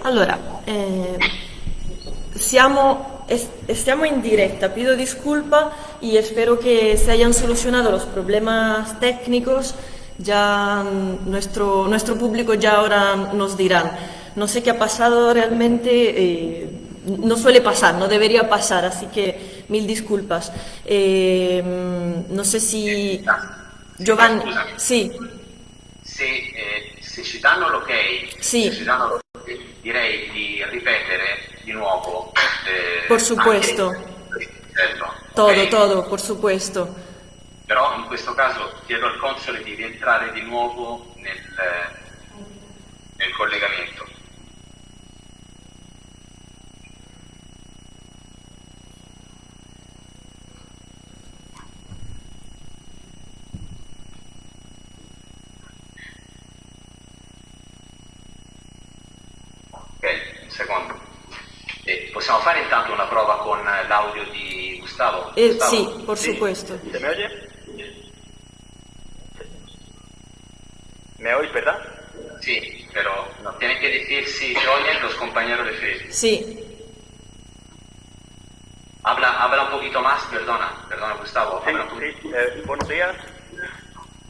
Allora, stiamo in diretta, pido disculpa y espero que se hayan solucionado los problemas técnicos. Ya nuestro público ya ahora nos dirán. No sé qué ha pasado realmente, no suele pasar, no debería pasar, así que mil disculpas. No sé si Silvia, Giovanni, scusami, sì, se ci danno l'ok, se ci sì, danno l'ok, direi di ripetere di nuovo por anche supuesto, il casello, todo, ok? todo, por supuesto. Però in questo caso chiedo al console di rientrare di nuovo nel collegamento. Ok, un secondo. Possiamo fare intanto una prova con l'audio di Gustavo? Sí, Gustavo? por Sì? supuesto. ¿Se me oye? ¿Me oís, verdad? Sí, pero nos tienen que decir si se oyen los compañeros de Facebook. Sí, Habla un poquito más, perdona Gustavo. Sí, Habla un poquito. sí. Buenos días.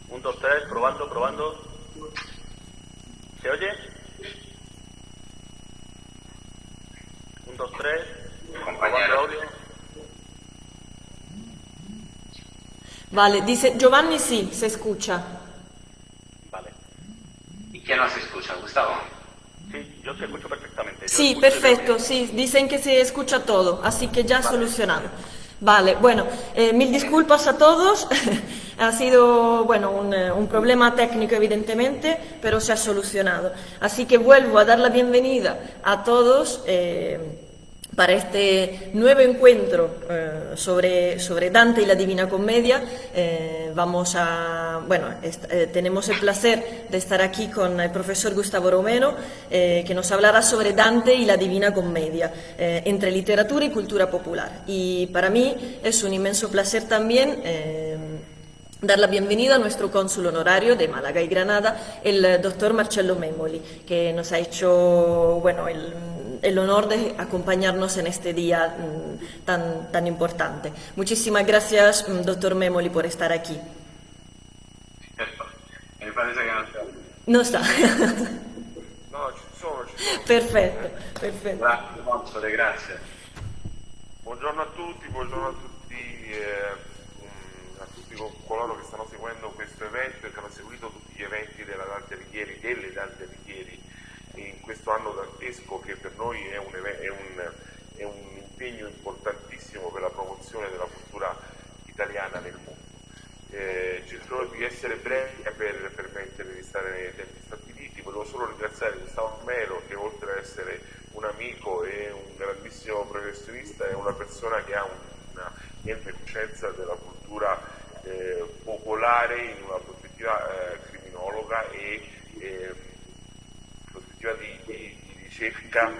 1, 2, 3, probando, probando. ¿Se oye? 1, 2, 3. Probando Compañero. audio. vale, dice Giovanni sí, se escucha. Vale. ¿Y quién nos escucha, Gustavo? Sí, yo te escucho perfectamente. Yo Sí, escucho y veo perfecto, bien. sí, dicen que se escucha todo, así que ya Vale. solucionado. Vale, bueno, mil disculpas a todos. Ha sido, bueno, un problema técnico evidentemente, pero se ha solucionado. Así que vuelvo a dar la bienvenida a todos para este nuevo encuentro sobre Dante y la Divina Comedia. Tenemos el placer de estar aquí con el profesor Gustavo Romero, que nos hablará sobre Dante y la Divina Comedia, entre literatura y cultura popular. Y para mí es un inmenso placer también dar la bienvenida a nuestro cónsul honorario de Málaga y Granada, el doctor Marcello Memoli, que nos ha hecho el honor de acompañarnos en este día tan importante. Muchísimas gracias, doctor Memoli, por estar aquí. Mi parece che non c'è. No está. No, ci sono. Perfetto, perfetto. Grazie, console, grazie. Buongiorno a tutti, a tutti coloro che stanno seguendo questo evento e che hanno seguito tutti gli eventi delle Dante Alighieri in questo anno dantesco, che per noi è un impegno importantissimo per la promozione della cultura italiana nel mondo. Cercherò di essere breve per permettere di stare nei tempi stabiliti. Volevo solo ringraziare Gustavo Melo, che oltre ad essere un amico e un grandissimo professionista è una persona che ha una ampia conoscenza della cultura popolare in una prospettiva criminologa e prospettiva di ricerca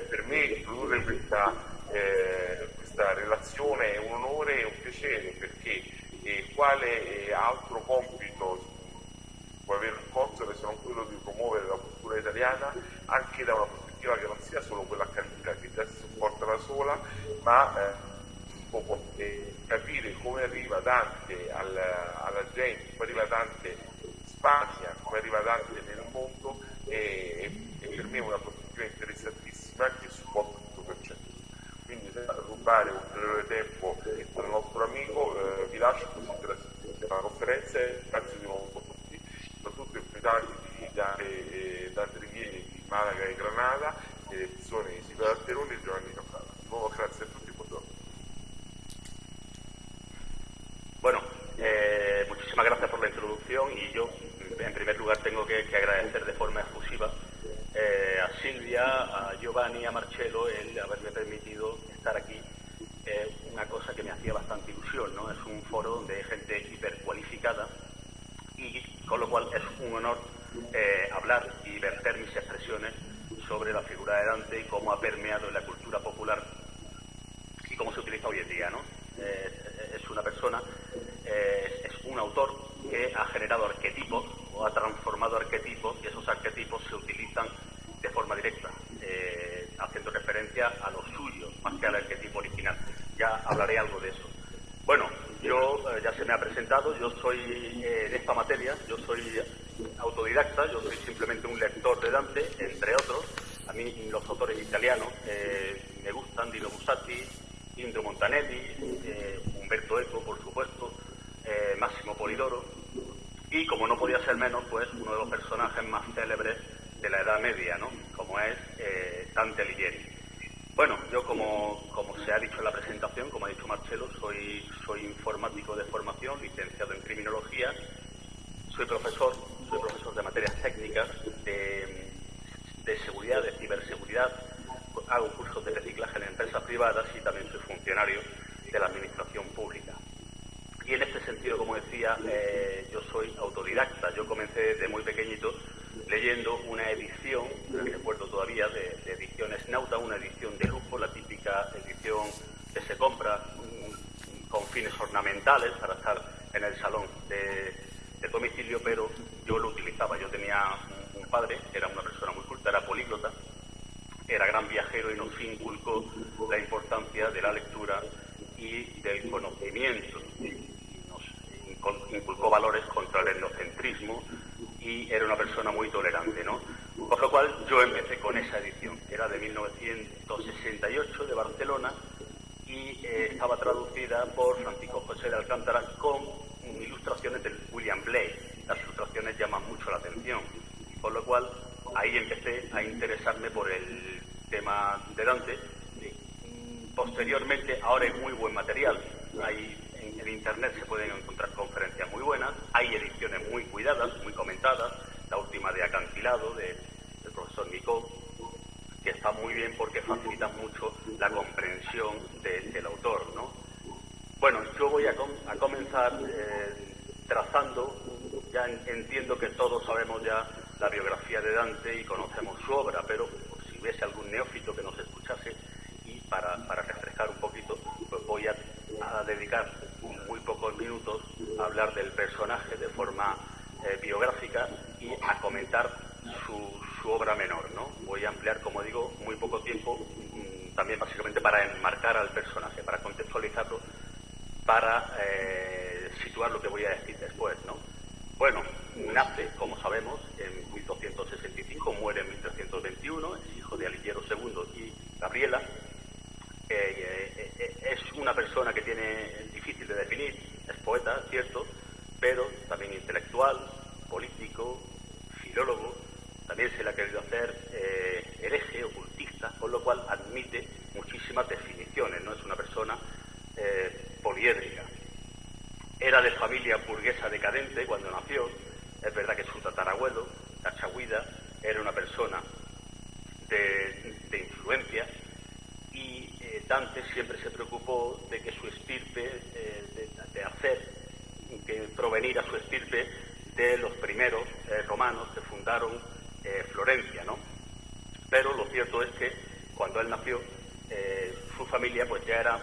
per me introdurre questa relazione è un onore e un piacere, perché quale altro compito può avere un console se non quello di promuovere la cultura italiana anche da una prospettiva che non sia solo quella accademica, che già si sopporta da sola, ma capire come arriva Dante alla gente, come arriva Dante in Spagna, come arriva Dante nel mondo, e per me è una prospettiva interessantissima che supporto al 100%. Quindi, senza rubare ulteriore tempo al nostro amico, vi lascio così per la conferenza e grazie di nuovo a tutti, soprattutto i proprietari di Dante Alighieri di Malaga e Granada, e le persone di Silvia Alteroni e Giovanni Caprara. Di nuovo grazie a tutti, buongiorno. Bueno, muchísimas gracias por la introducción, y yo en primer lugar tengo que agradecer de forma efusiva a Silvia, a Giovanni y a Marcello el haberme permitido estar aquí. Una cosa que me hacía bastante ilusión, ¿no? Es un foro donde hay gente hipercualificada, y con lo cual es un honor hablar y verter mis expresiones sobre la figura de Dante y cómo ha permeado en la cultura popular y cómo se utiliza hoy en día, ¿no? Es una persona, es un autor que ha generado arquetipos o ha transformado arquetipos comentado, yo soy en esta materia, yo soy autodidacta, yo soy simplemente un lector de Dante, entre otros. A mí los autores italianos me gustan, Dino Buzzati, Indro Montanelli, Umberto Eco, por supuesto, Máximo Polidoro, y como no podía ser menos, pues uno de los personajes más célebres de la Edad Media, ¿no? Como es Dante Alighieri. Bueno, yo como se ha dicho en la presentación, como ha dicho Marcelo, soy informático de formación, licenciado en criminología, soy profesor de materias técnicas de seguridad, de ciberseguridad, hago cursos de reciclaje en empresas privadas y también soy funcionario de la administración pública. Y en este sentido, como decía, yo soy autodidacta. Yo comencé desde muy pequeñito leyendo una edición, recuerdo todavía, de Ediciones Nauta, una edición de lujo, la típica edición que se compra con fines ornamentales para estar en el salón de domicilio, pero yo lo utilizaba. Yo tenía un padre que era una persona muy culta, era políglota, era gran viajero y nos inculcó la importancia de la lectura y del conocimiento. Nos inculcó valores contra el etnocentrismo y era una persona muy tolerante, ¿no? Por lo cual yo empecé con esa edición, era de 1968 de Barcelona y estaba traducida por Francisco José de Alcántara con ilustraciones de William Blake. Las ilustraciones llaman mucho la atención, por lo cual ahí empecé a interesarme por el tema de Dante. Posteriormente, ahora hay muy buen material. En Internet se pueden encontrar conferencias muy buenas, hay ediciones muy cuidadas, muy comentadas, la última de Acantilado, del profesor Nicó, que está muy bien porque facilita mucho la comprensión del autor, ¿no? Bueno, yo voy a comenzar trazando, ya entiendo que todos sabemos ya la biografía de Dante y conocemos su obra, pero por si hubiese algún neófito que nos escuchase y para refrescar un poquito, pues voy a dedicar muy pocos minutos a hablar del personaje de forma biográfica y a comentar su obra menor, ¿no? Voy a emplear, como digo, muy poco tiempo, también básicamente para enmarcar al personaje, para contextualizarlo, para situar lo que voy a decir después, ¿no? Bueno, nace, como sabemos, en 1265, muere en 1321, es hijo de Alighiero II y Gabriela. Es una persona que tiene difícil de definir, es poeta, cierto, pero también intelectual, político, filólogo, también se le ha querido hacer hereje, ocultista, con lo cual admite muchísimas definiciones, no es una persona poliédrica. Era de familia burguesa decadente cuando nació, es verdad que su tatarabuelo, Cachahuida, era una persona de influencia, y Dante siempre se preocupó de que su estirpe, de hacer que proveniera su estirpe de los primeros romanos que fundaron Florencia, ¿no? Pero lo cierto es que cuando él nació, su familia pues ya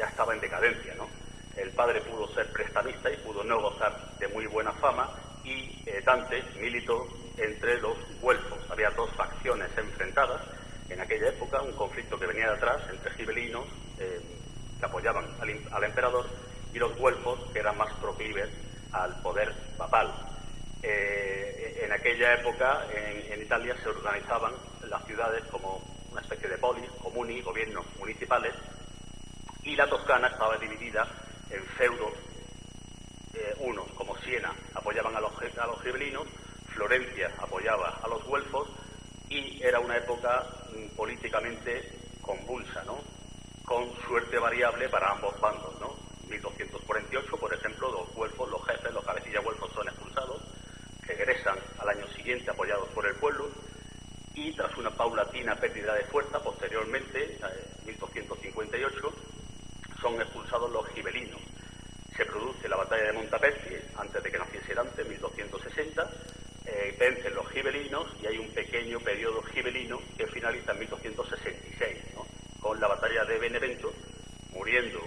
estaba en decadencia, ¿no? El padre pudo ser prestamista y pudo no gozar de muy buena fama, y Dante militó entre los güelfos. Había dos facciones enfrentadas en aquella época, un conflicto que venía de atrás entre gibelinos que apoyaban al emperador y los güelfos, que eran más proclives al poder papal. En aquella época en Italia se organizaban las ciudades como una especie de polis, comuni, gobiernos municipales, y la Toscana estaba dividida en feudos. Unos, como Siena, apoyaban a los gibelinos, Florencia apoyaba a los güelfos, y era una época políticamente convulsa, ¿no? Con suerte variable para ambos bandos, ¿no? 1248, por ejemplo, los güelfos, los jefes, los cabecillas güelfos son expulsados, regresan al año siguiente apoyados por el pueblo, y tras una paulatina pérdida de fuerza, posteriormente, en 1258, son expulsados los gibelinos. Se produce la batalla de Montapezzi, antes de que naciese Dante, en 1260, vencen los gibelinos y hay un pequeño periodo gibelino que finaliza en 1266, ¿no? Con la batalla de Benevento, muriendo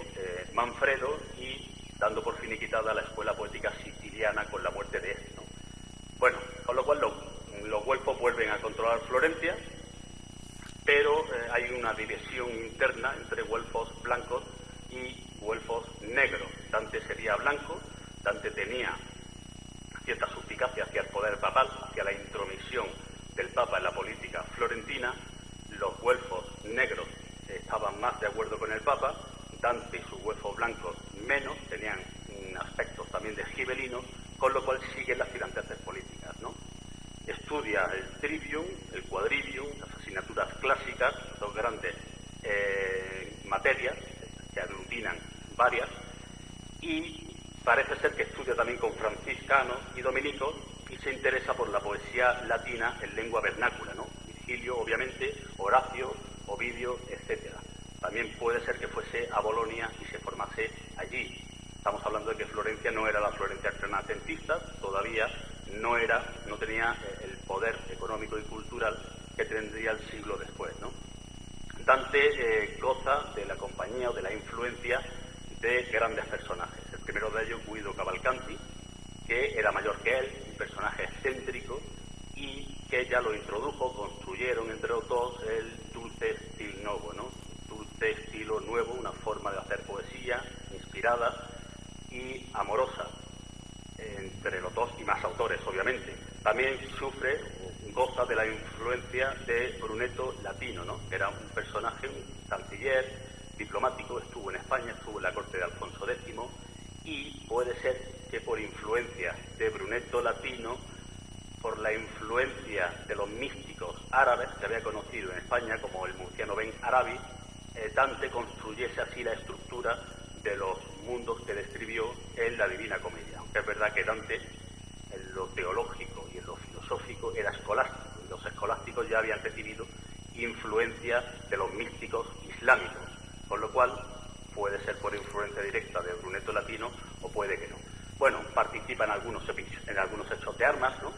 Manfredo y dando por finiquitada la escuela poética siciliana con la muerte de este, ¿no? Bueno, con lo cual los güelfos vuelven a controlar Florencia, pero hay una división interna entre güelfos blancos y güelfos negros. Dante sería blanco, Dante tenía cierta suspicacia hacia el poder papal, hacia la intromisión del Papa en la política florentina. Los güelfos negros estaban más de acuerdo con el Papa, Dante y sus güelfos blancos menos, tenían aspectos también de gibelinos, con lo cual siguen las tiranteces políticas, ¿no? Estudia el trivium, el quadrivium, las asignaturas clásicas, dos grandes materias que aglutinan varias, y parece ser que estudia también con franciscanos y dominicos y se interesa por la poesía latina en lengua vernácula, ¿no? Virgilio, obviamente, Horacio, Ovidio, etcétera. También puede ser que fuese a Bolonia y se formase allí. Estamos hablando de que Florencia no era la Florencia renacentista, todavía no tenía el poder económico y cultural que tendría el siglo después, ¿no? Dante goza de la compañía o de la influencia de grandes personajes. El primero de ellos, Guido Cavalcanti, que era mayor que él, un personaje excéntrico y que ya lo introdujo, construyeron entre los dos el dulce stil novo, ¿no? Dulce estilo nuevo, una forma de hacer poesía inspirada y amorosa entre los dos y más autores, obviamente. También goza de la influencia de Brunetto Latino, ¿no? Que era un personaje, un canciller diplomático, estuvo en España, estuvo en la corte de Alfonso X, y puede ser que por influencia de Brunetto Latino, por la influencia de los místicos árabes que había conocido en España, como el murciano Ben Arabi, Dante construyese así la estructura de los mundos que describió en la Divina Comedia. Aunque es verdad que Dante, en lo teológico y en lo filosófico, era escolástico, y los escolásticos ya habían recibido influencia de los místicos islámicos, con lo cual puede ser por influencia directa de Brunetto Latino o puede que no. Bueno, participa en algunos hechos de armas, ¿no?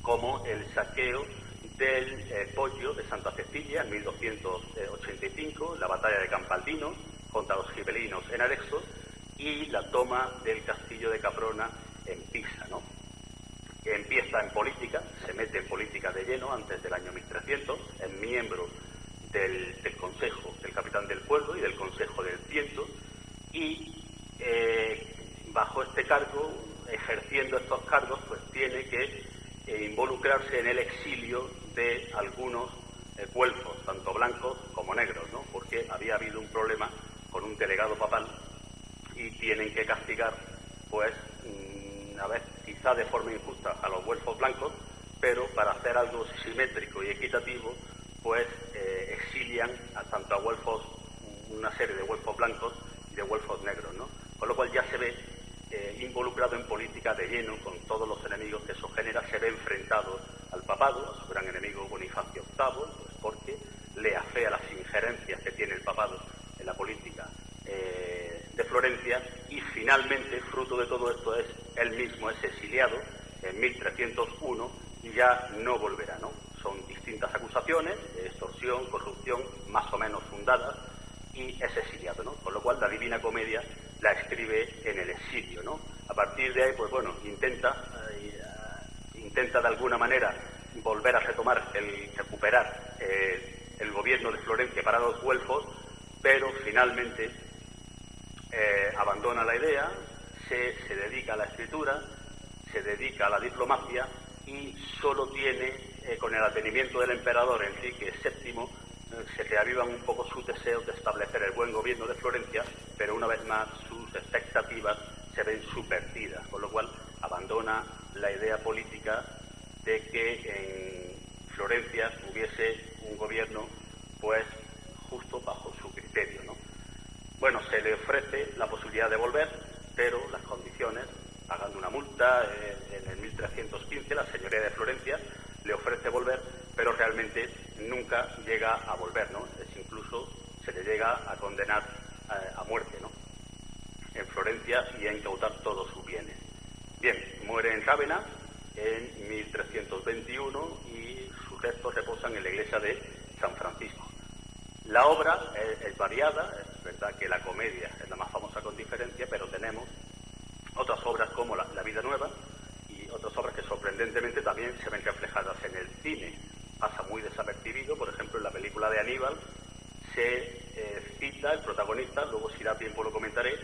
Como el saqueo del Poggio de Santa Cecilia en 1285, la batalla de Campaldino contra los gibelinos en Arexo y la toma del castillo de Caprona en Pisa, ¿no? Que empieza en política, se mete en política de lleno antes del año 1300, es miembro del Consejo del Capitán del Pueblo y del Consejo del Ciento, y bajo este cargo, ejerciendo estos cargos, pues tiene que involucrarse en el exilio de algunos güelfos, tanto blancos como negros, ¿no? Porque había habido un problema con un delegado papal y tienen que castigar, pues, a ver, quizá de forma injusta a los güelfos blancos, pero para hacer algo simétrico y equitativo, pues exilian tanto a güelfos, una serie de güelfos blancos y de güelfos negros, ¿no? Con lo cual ya se ve involucrado en política de lleno con todos los enemigos que eso genera, se ve enfrentado al papado, a su gran enemigo Bonifacio VIII, pues porque le afea las injerencias que tiene el papado en la política de Florencia, y finalmente, fruto de todo esto, él mismo es exiliado en 1301 y ya no volverá, ¿no? Son distintas acusaciones de extorsión, corrupción, más o menos fundadas, y es exiliado, ¿no? Con lo cual la Divina Comedia la escribe en el exilio, ¿no? A partir de ahí, pues bueno, intenta de alguna manera volver a recuperar el gobierno de Florencia para los güelfos, pero finalmente abandona la idea, se dedica a la escritura, se dedica a la diplomacia y solo tiene, con el advenimiento del emperador Enrique VII, se reavivan un poco sus deseos de establecer el buen gobierno de Florencia, pero una vez más sus expectativas se ven subvertidas, con lo cual abandona la idea política de que en Florencia hubiese un gobierno, pues, justo bajo su criterio, ¿no? Bueno, se le ofrece la posibilidad de volver, pero las condiciones, pagando una multa en el 1315, la señoría de Florencia le ofrece volver, pero realmente nunca llega a volver, ¿no? Incluso se le llega a condenar a muerte, ¿no? En Florencia y a incautar todos sus bienes. Bien, muere en Rávena en 1321 y sus restos reposan en la iglesia de San Francisco. La obra es variada, es verdad que la comedia es la más famosa con diferencia, pero tenemos otras obras como La Vida Nueva y otras obras que sorprendentemente también se ven reflejadas en el cine. Pasa muy desapercibido, por ejemplo, en la película de Aníbal se cita el protagonista, luego si da tiempo lo comentaré,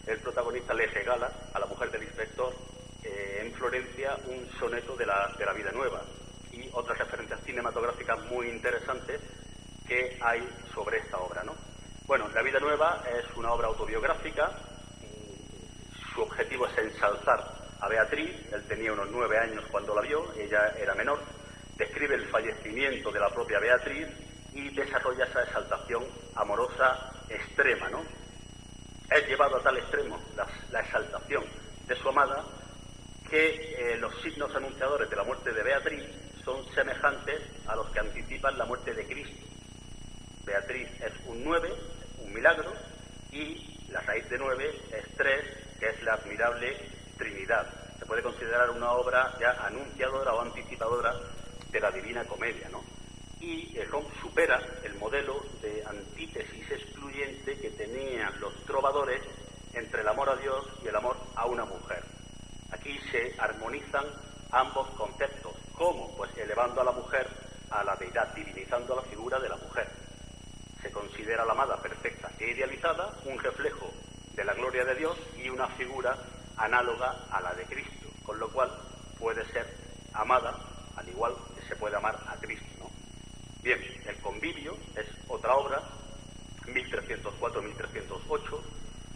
el protagonista le regala a la mujer del inspector en Florencia un soneto de la vida nueva y otras referencias cinematográficas muy interesantes que hay sobre esta obra, ¿no? Bueno, La vida nueva es una obra autobiográfica. Su objetivo es ensalzar a Beatriz. Él tenía unos 9 años cuando la vio, ella era menor. Describe el fallecimiento de la propia Beatriz y desarrolla esa exaltación amorosa extrema, ¿no? Es llevado a tal extremo la exaltación de su amada que los signos anunciadores de la muerte de Beatriz son semejantes a los que anticipan la muerte de Cristo. Beatriz es un 9, un milagro, y la raíz de 9 es 3, que es la admirable Trinidad. Se puede considerar una obra ya anunciadora o anticipadora de la Divina Comedia, ¿no? Y supera el modelo de antítesis excluyente que tenían los trovadores entre el amor a Dios y el amor a una mujer. Aquí se armonizan ambos conceptos. ¿Cómo? Pues elevando a la mujer a la deidad, divinizando la figura de la mujer. Se considera la amada perfecta e idealizada, un reflejo de la gloria de Dios y una figura análoga a la de Cristo, con lo cual puede ser amada al igual que se puede amar a Cristo, ¿no? Bien, El convivio es otra obra, 1304-1308,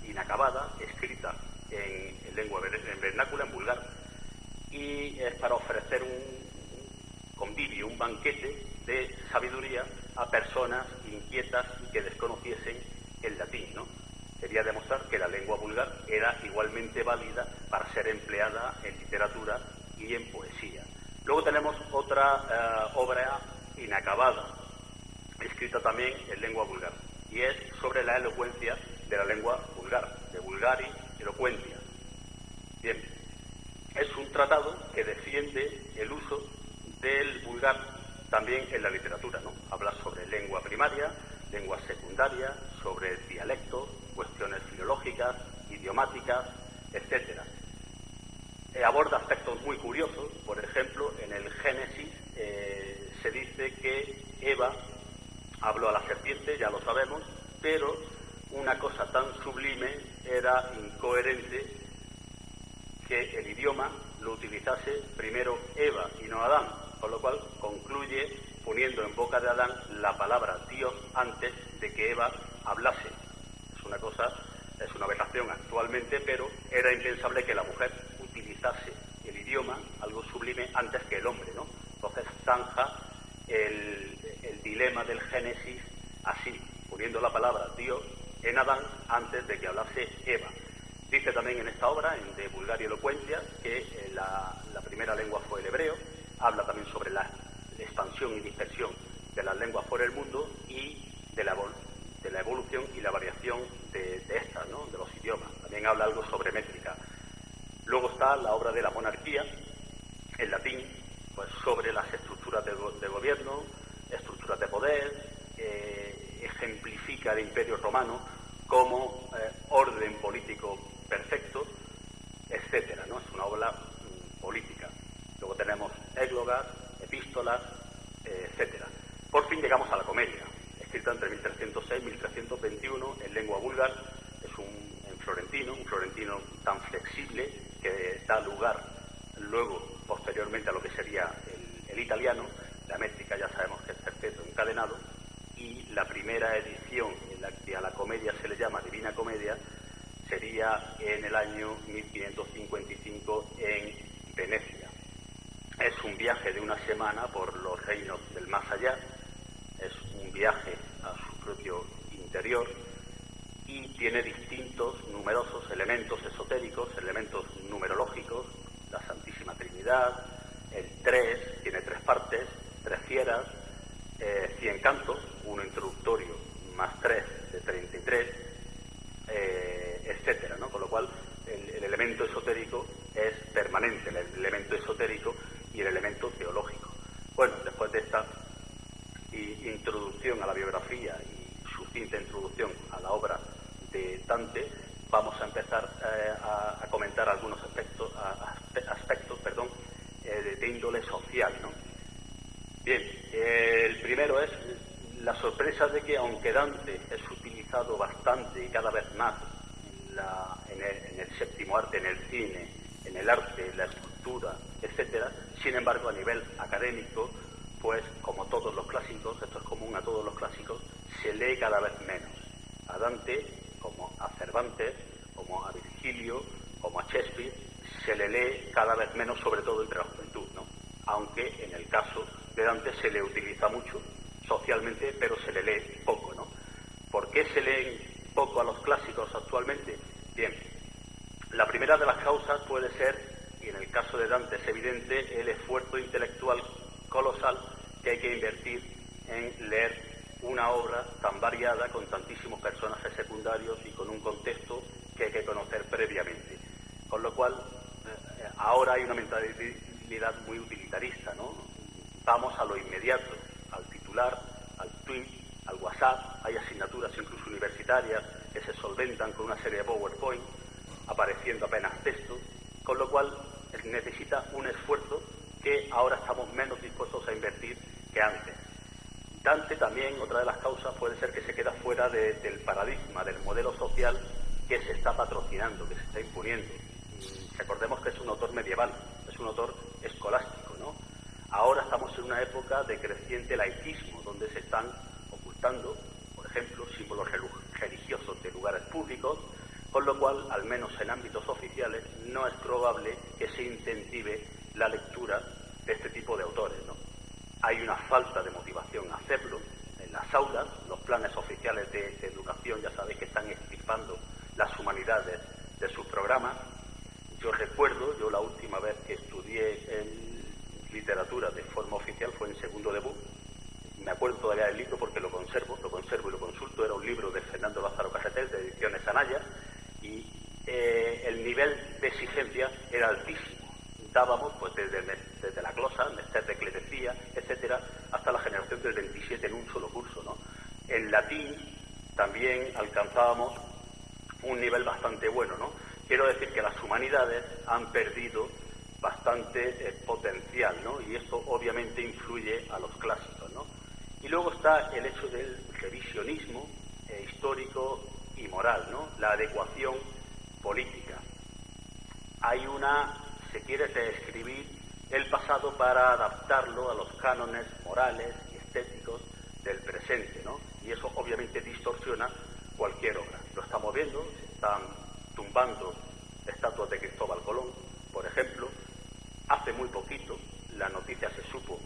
inacabada, escrita en lengua vernácula, en vulgar, y es para ofrecer un convivio, un banquete de sabiduría a personas inquietas y que desconociesen el latín, ¿no? Quería demostrar que la lengua vulgar era igualmente válida para ser empleada en literatura y en poesía. Luego tenemos otra obra inacabada, escrita también en lengua vulgar, y es sobre la elocuencia de la lengua vulgar, de Vulgari Eloquentia. Bien, es un tratado que defiende el uso del vulgar también en la literatura, ¿no? Habla sobre lengua primaria, lengua secundaria, sobre dialectos, cuestiones filológicas, idiomáticas, etcétera. Aborda aspectos muy curiosos. Por ejemplo, en el Génesis se dice que Eva habló a la serpiente, ya lo sabemos, pero una cosa tan sublime era incoherente que el idioma lo utilizase primero Eva y no Adán, con lo cual concluye poniendo en boca de Adán la palabra Dios antes de que Eva hablase. Es una aberración actualmente, pero era impensable que la mujer utilizase el idioma, algo sublime, antes que el hombre, ¿no? Entonces zanja el dilema del Génesis así, poniendo la palabra Dios en Adán antes de que hablase Eva. Dice también en esta obra, en De Vulgaria Eloquentia, que la primera lengua fue el hebreo. Habla también sobre la expansión y dispersión de las lenguas por el mundo y de la evolución y la variación de estas, ¿no? De los idiomas. También habla algo sobre métrica. Luego está la obra de la monarquía, en latín, pues sobre las estructuras de gobierno, estructuras de poder, ejemplifica el Imperio Romano como orden político perfecto, etcétera, ¿no? Es una obra política. Luego tenemos églogas, epístolas, etcétera. Por fin llegamos a la comedia, escrita entre 1306 y 1321 en lengua vulgar. Es un florentino tan flexible que da lugar luego, posteriormente, a lo que sería el italiano. La métrica ya sabemos que es terceto encadenado, y la primera edición en la que a la comedia se le llama Divina Comedia sería en el año 1555 en Venecia. Es un viaje de una semana por los reinos del más allá, es un viaje a su propio interior y tiene numerosos elementos esotéricos, elementos numerológicos, la Santísima Trinidad, el 3, tiene 3 partes, 3 fieras, 100 cantos, uno introductorio más 3 de 33, etcétera, ¿no? Con lo cual el elemento esotérico es permanente, el elemento esotérico y el elemento teológico. Bueno, después de esta introducción a la biografía y sucinta introducción a la obra de Dante, vamos a empezar a comentar algunos aspectos de índole social, ¿no? Bien, el primero es la sorpresa de que, aunque Dante es utilizado bastante y cada vez más en cine, en el arte, en la escultura, etcétera. Sin embargo, a nivel académico, pues como todos los clásicos, esto es común a todos los clásicos, se lee cada vez menos. A Dante, como a Cervantes, como a Virgilio, como a Shakespeare, se le lee cada vez menos, sobre todo entre la juventud, ¿no? Aunque en el caso de Dante se le utiliza mucho socialmente, pero se le lee poco, ¿no? ¿Por qué se leen poco a los clásicos actualmente? Bien, la primera de las causas puede ser, y en el caso de Dante es evidente, el esfuerzo intelectual colosal que hay que invertir en leer una obra tan variada, con tantísimos personajes secundarios y con un contexto que hay que conocer previamente. Con lo cual, ahora hay una mentalidad muy utilitarista, ¿no? Vamos a lo inmediato, al titular, al tweet, al WhatsApp. Hay asignaturas incluso universitarias que se solventan con una serie de PowerPoint, apareciendo apenas texto, con lo cual necesita un esfuerzo que ahora estamos menos dispuestos a invertir que antes. Dante también, otra de las causas puede ser que se queda fuera del paradigma, del modelo social que se está patrocinando, que se está imponiendo. Recordemos que es un autor medieval, es un autor escolástico, ¿no? Ahora estamos en una época de creciente laicismo, donde se están ocultando, por ejemplo, símbolos religiosos de lugares públicos, con lo cual, al menos en ámbitos oficiales, no es probable que se incentive la lectura de este tipo de autores, ¿no? Hay una falta de motivación a hacerlo en las aulas. Los planes oficiales de educación, ya sabéis que están extirpando las humanidades de sus programas. Yo recuerdo, yo la última vez que estudié en literatura de forma oficial fue en segundo de BUP. Me acuerdo todavía del libro porque lo conservo y lo consulto. Era un libro de Fernando Lázaro Carreter, de Ediciones Anaya, y el nivel de exigencia era altísimo. Dábamos pues desde la glosa, Mester de Clerecía, etcétera, hasta la generación del 27 en un solo curso, ¿no? En latín también alcanzábamos un nivel bastante bueno, ¿no? Quiero decir que las humanidades han perdido bastante potencial, ¿no? Y esto obviamente influye a los clásicos, ¿no? Y luego está el hecho del revisionismo histórico y moral, ¿no? La adecuación política. Hay se quiere reescribir el pasado para adaptarlo a los cánones morales y estéticos del presente, ¿no? Y eso obviamente distorsiona cualquier obra. Lo estamos viendo, se están tumbando estatuas de Cristóbal Colón, por ejemplo. Hace muy poquito, la noticia se supo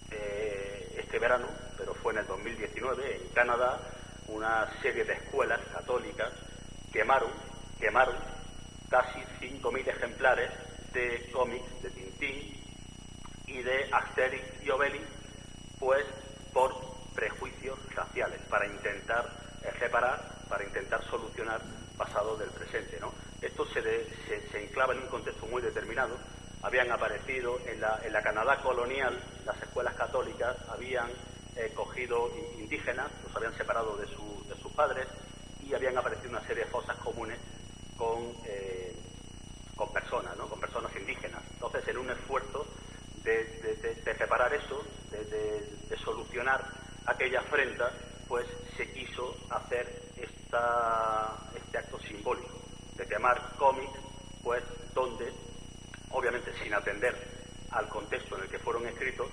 este verano, pero fue en el 2019, en Canadá, una serie de escuelas católicas quemaron casi 5.000 ejemplares de cómics de Tintín y de Asterix y Obelix, pues por prejuicios raciales, para intentar reparar, para intentar solucionar pasado del presente, ¿no? Esto se enclava en un contexto muy determinado. Habían aparecido en la Canadá colonial, las escuelas católicas habían cogido indígenas, los habían separado de sus padres, y habían aparecido una serie de fosas comunes con personas, ¿no? Con personas indígenas. Entonces, en un esfuerzo de reparar eso, de solucionar aquella afrenta, pues se quiso hacer este acto simbólico de quemar cómics, pues donde, obviamente sin atender al contexto en el que fueron escritos,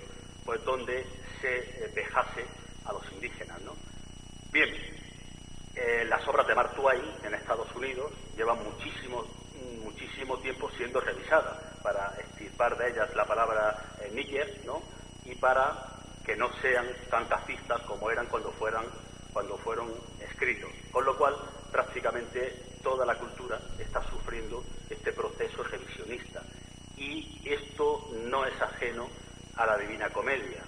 pues donde se vejase a los indígenas, ¿no? Bien, las obras de Mark Twain en Estados Unidos llevan muchísimo tiempo siendo revisadas para extirpar de ellas la palabra nigger, ¿no? Y para que no sean tan racistas como eran cuando fueron escritos. Con lo cual, prácticamente toda la cultura está sufriendo este proceso revisionista. Y esto no es ajeno a la Divina Comedia,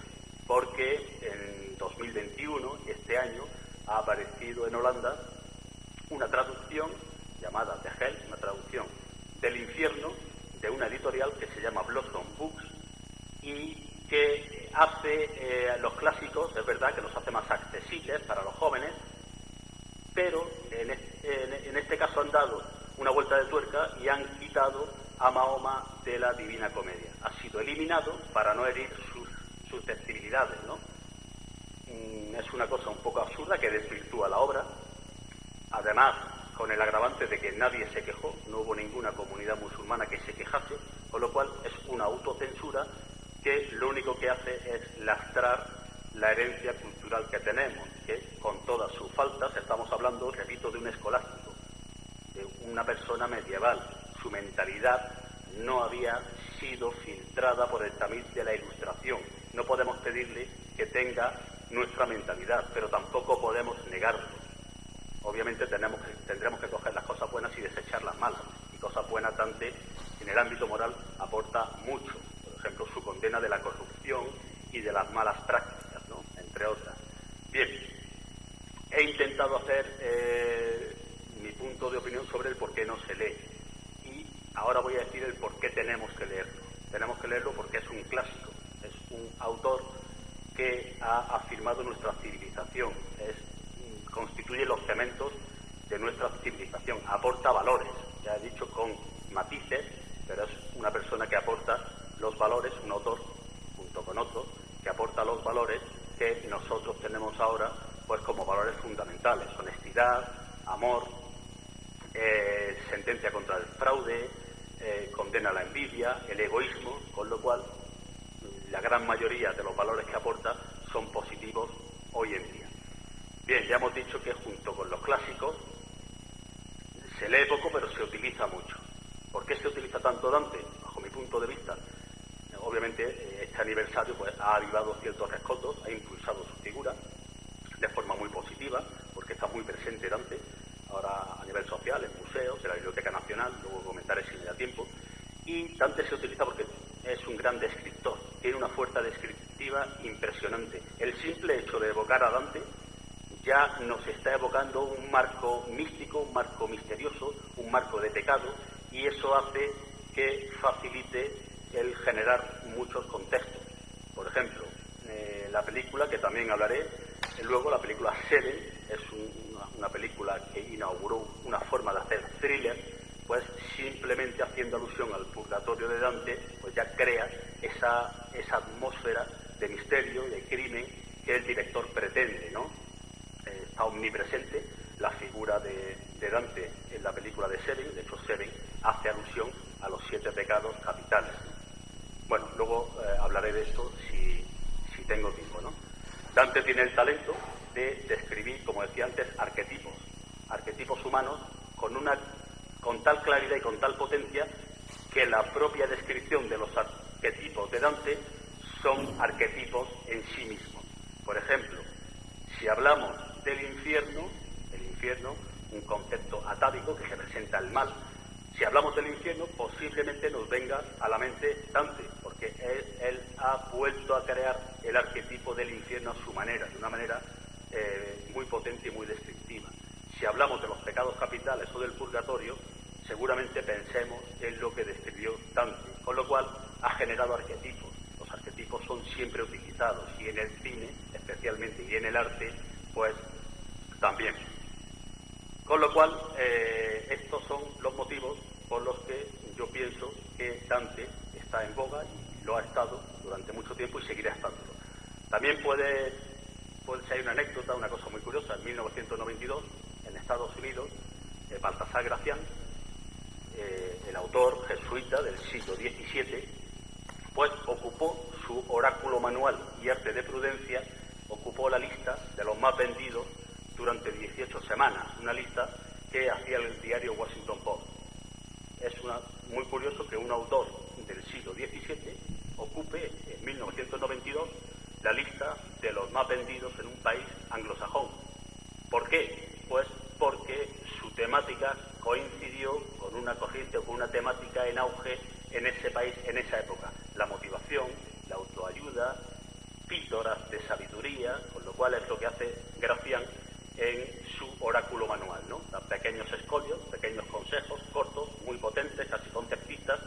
porque en 2021, este año, ha aparecido en Holanda una traducción llamada The Hell, una traducción del infierno, de una editorial que se llama Blossom Books, y que hace los clásicos, es verdad que los hace más accesibles para los jóvenes, pero en este caso han dado una vuelta de tuerca y han quitado a Mahoma de la Divina Comedia. Ha sido eliminado para no herir sus susceptibilidades, ¿no? Es una cosa un poco absurda que desvirtúa la obra. Además, con el agravante de que nadie se quejó, no hubo ninguna comunidad musulmana que se quejase, con lo cual es una autocensura que lo único que hace es lastrar la herencia cultural que tenemos, que con todas sus faltas, estamos hablando, repito, de un escolástico, de una persona medieval. Su mentalidad no había sido filtrada por el tamiz de la Ilustración. No podemos pedirle que tenga nuestra mentalidad, pero tampoco podemos negarlo. Obviamente tendremos que coger las cosas buenas y desechar las malas. Y cosas buenas, Dante, en el ámbito moral, aporta mucho. Por ejemplo, su condena de la corrupción y de las malas prácticas, ¿no?, entre otras. Bien, he intentado hacer mi punto de opinión sobre el por qué no se lee. Y ahora voy a decir el por qué tenemos que leerlo. Tenemos que leerlo porque es un clásico, es un autor que ha afirmado nuestra civilización, constituye los cementos de nuestra civilización, aporta valores, ya he dicho con matices, pero es una persona que aporta los valores, un autor junto con otros, que aporta los valores que nosotros tenemos ahora pues como valores fundamentales: honestidad, amor, sentencia contra el fraude, condena la envidia, el egoísmo, con lo cual la gran mayoría de los valores que aporta son positivos hoy en día. Bien, ya hemos dicho que junto con los clásicos se lee poco pero se utiliza mucho. ¿Por qué se utiliza tanto Dante? Bajo mi punto de vista, obviamente este aniversario pues ha avivado ciertos rescoldos, ha impulsado su figura de forma muy positiva, porque está muy presente Dante, ahora a nivel social, en museos, en la Biblioteca Nacional, luego comentaré si me da tiempo. Y Dante se utiliza porque es un gran descriptor, tiene una fuerza descriptiva impresionante. El simple hecho de evocar a Dante ya nos está evocando un marco místico, un marco misterioso, un marco de pecado, y eso hace que facilite el generar muchos contextos. Por ejemplo, la película, que también hablaré luego, la película Seven, es una película que inauguró una forma de hacer thriller, pues simplemente haciendo alusión al purgatorio de Dante, pues ya crea esa atmósfera de misterio, de crimen que el director pretende, ¿no? Está omnipresente la figura de Dante en la película de Seven. De hecho, Seven hace alusión a los 7 pecados capitales. Bueno, luego hablaré de esto si tengo tiempo, ¿no? Dante tiene el talento de describir, como decía antes, arquetipos humanos con tal claridad y con tal potencia que la propia descripción de los arquetipos de Dante son arquetipos en sí mismos. Por ejemplo, si hablamos del infierno, un concepto atávico que representa el mal, si hablamos del infierno, posiblemente nos venga a la mente Dante, porque él ha vuelto a crear el arquetipo del infierno a su manera, de una manera muy potente y muy descriptiva. Si hablamos de los pecados capitales o del purgatorio, seguramente pensemos en lo que describió Dante, con lo cual ha generado arquetipos. Los arquetipos son siempre utilizados, y en el cine especialmente, y en el arte pues también. Con lo cual estos son los motivos por los que yo pienso que Dante está en boga, y lo ha estado durante mucho tiempo y seguirá estándolo. También puede ser una anécdota, una cosa muy curiosa. En 1992, en Estados Unidos, Baltasar Gracián, el autor jesuita del siglo XVII, pues ocupó su oráculo manual y arte de prudencia, ocupó la lista de los más vendidos durante 18 semanas, una lista que hacía el diario Washington Post. Es muy curioso que un autor del siglo XVII ocupe en 1992 la lista de los más vendidos en un país anglosajón. ¿Por qué? Pues porque su temática coincidió con una corriente o con una temática en auge en ese país, en esa época: la motivación, la autoayuda, píldoras de sabiduría, con lo cual es lo que hace Gracián en su oráculo manual, ¿no? Da pequeños escolios, pequeños consejos cortos, muy potentes, casi conceptistas,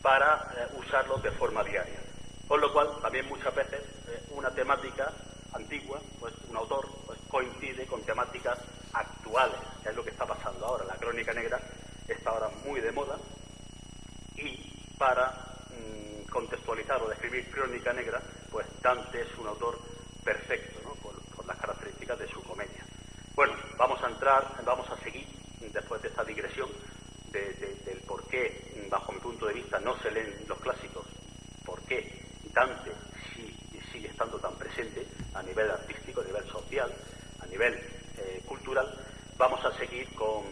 para usarlos de forma diaria. Con lo cual, también muchas veces una temática antigua, pues un autor pues coincide con temáticas actuales, que es lo que está pasando ahora. La crónica negra está ahora muy de moda, y para contextualizar o describir crónica negra, pues Dante es un autor perfecto, ¿no? Por las características de su comedia. Bueno, vamos a seguir esa digresión del por qué, bajo mi punto de vista, no se leen los clásicos, por qué Dante sigue estando tan presente a nivel artístico, a nivel social, a nivel cultural, vamos a seguir con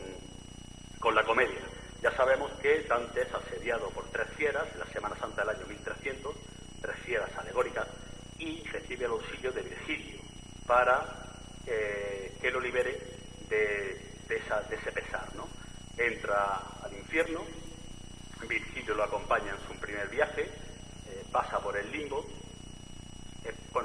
la comedia. Ya sabemos que Dante es asediado por 3 fieras en la Semana Santa del año 1300, 3 fieras alegóricas, y recibe el auxilio de Virgilio para que lo libere de ese pesar, ¿no? Entra al infierno, Virgilio lo acompaña en su primer viaje, pasa por el limbo,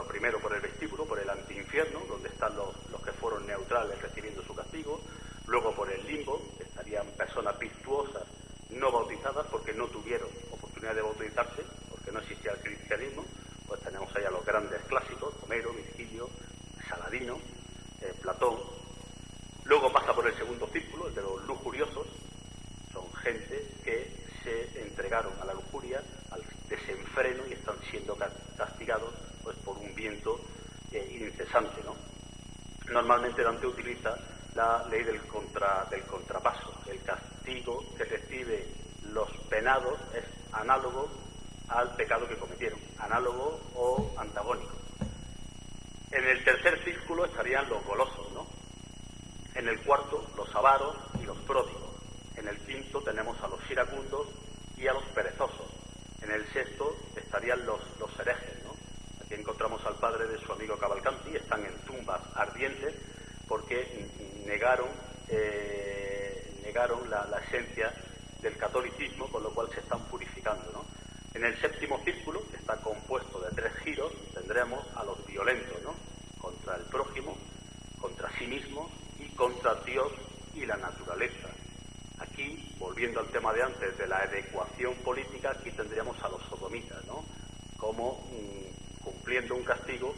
primero por el vestíbulo, por el antiinfierno, donde están los que fueron neutrales recibiendo su castigo, luego por el limbo, estarían personas virtuosas no bautizadas porque no tuvieron oportunidad de bautizarse, porque no existía el cristianismo. Pues tenemos ahí a los grandes clásicos, Homero, Virgilio, Saladino, Platón. Luego pasa por el segundo círculo, el de los lujuriosos. Son gente que se entregaron a la lujuria, al desenfreno, y están siendo castigados pues por un viento incesante, ¿no? Normalmente Dante utiliza la ley del contrapaso. El castigo que reciben los penados es análogo al pecado que cometieron, análogo o antagónico. En el tercer círculo estarían los golosos, ¿no? En el cuarto, los avaros y los pródigos. En el quinto tenemos a los iracundos y a los perezosos. En el sexto estarían los herejes, ¿no? Aquí encontramos al padre de su amigo Cavalcanti, están en tumbas ardientes porque negaron la esencia del catolicismo, con lo cual se están purificando, ¿no? En el séptimo círculo, que está compuesto de 3 giros, tendremos a los violentos, ¿no? Contra el prójimo, contra sí mismo y contra Dios y la naturaleza. Aquí, volviendo al tema de antes de la adecuación política, aquí tendríamos a los sodomitas, ¿no? Como cumpliendo un castigo